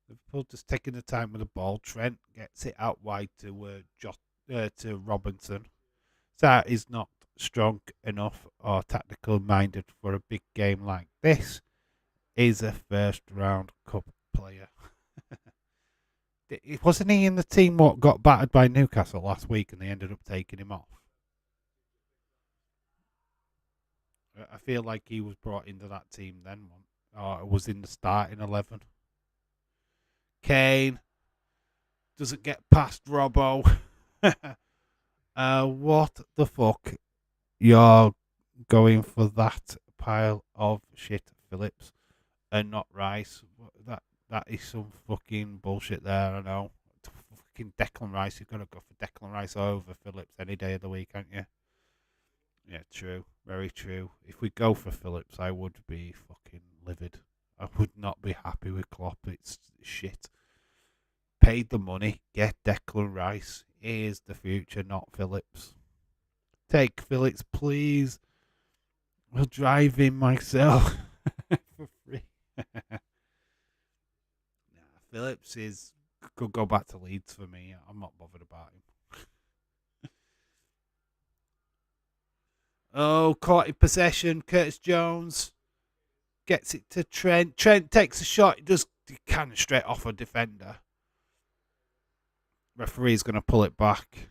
Liverpool just taking the time with the ball. Trent gets it out wide to Robinson. That is not strong enough or tactical minded for a big game like this. Is a first round cup player. Wasn't he in the team what got battered by Newcastle last week and they ended up taking him off? I feel like he was brought into that team then, or was in the starting 11. Kane doesn't get past Robbo. What the fuck? You're going for that pile of shit, Phillips, and not Rice. That is some fucking bullshit there. I know. Fucking Declan Rice. You've got to go for Declan Rice over Phillips any day of the week, aren't you? Yeah, true. Very true. If we go for Phillips, I would be fucking livid. I would not be happy with Klopp. It's shit. Paid the money. Get Declan Rice. Here's the future, not Phillips. Take Phillips, please. I'll drive him myself for free. Nah, Phillips could go back to Leeds for me. I'm not bothered about him. Oh, caught in possession. Curtis Jones gets it to Trent. Trent takes a shot. He does kind of straight off a defender. Referee's going to pull it back.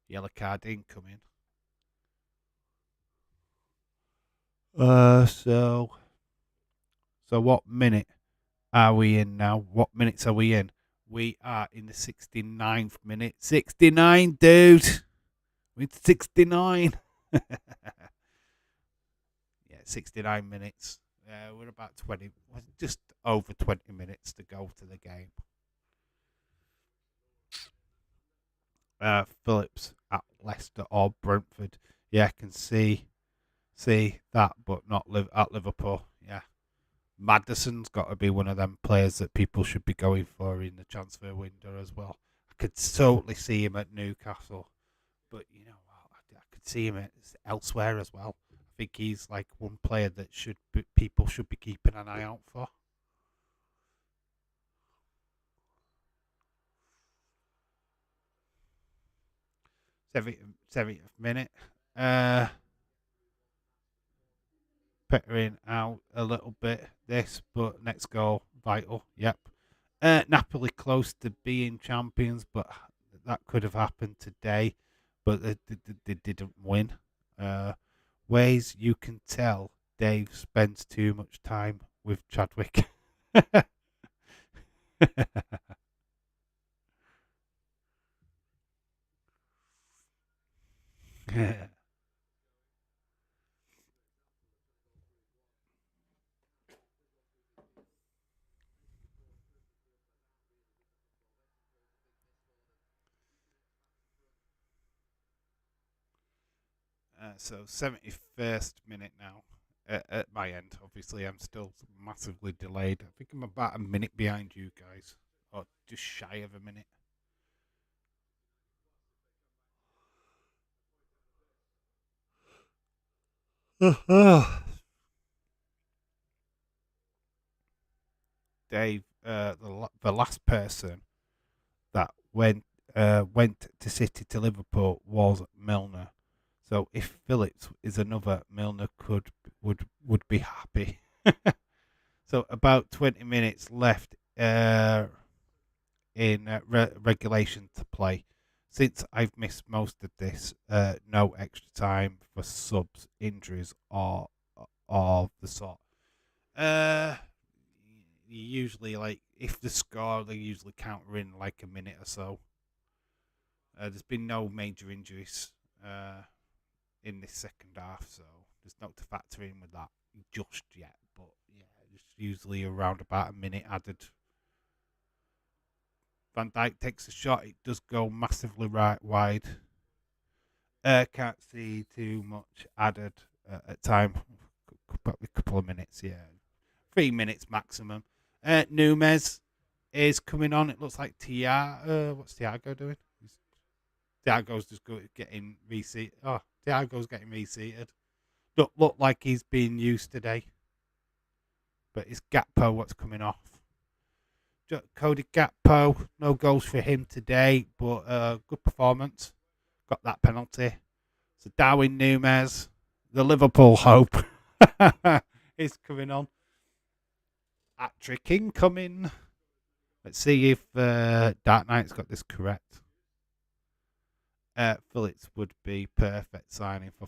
Yellow card incoming. So what minute are we in now? What minutes are we in? We are in the 69th minute. 69, dude. with 69. Yeah, 69 minutes. We're about 20, just over 20 minutes to go to the game. Phillips at Leicester or Brentford. Yeah, I can see that, but not at Liverpool. Yeah, Madison's got to be one of them players that people should be going for in the transfer window as well. I could totally see him at Newcastle, but you know what? I could see him elsewhere as well. I think he's like one player that people should be keeping an eye out for. 70th minute. Uh, Pettering out a little bit this, but next goal vital. Yep. Napoli close to being champions, but that could have happened today, but they didn't win. Uh, Ways you can tell Dave spends too much time with Chadwick. So 71st minute now at my end. Obviously, I'm still massively delayed. I think I'm about a minute behind you guys, or just shy of a minute. Dave, the last person that went to City to Liverpool was Milner. So if Phillips is another, Milner would be happy. So about 20 minutes left in regulation to play. Since I've missed most of this, no extra time for subs, injuries, or the sort. Uh, Usually, like if the score, they usually counter in like a minute or so. There's been no major injuries in this second half, so there's not to factor in with that just yet. But yeah, it's usually around about a minute added. Van Dijk takes a shot. It does go massively right wide. Can't see too much added at time. Probably a couple of minutes, yeah. 3 minutes maximum. Numes is coming on. It looks like Tiago. What's Tiago doing? Tiago's just getting reseated. Oh, Tiago's getting reseated. Don't look like he's being used today. But it's Gakpo what's coming off. Cody Gakpo, no goals for him today, but good performance. Got that penalty. So Darwin Nunes, the Liverpool hope, is coming on. Hat-trick incoming. Let's see if Dark Knight's got this correct. Phillips would be perfect signing for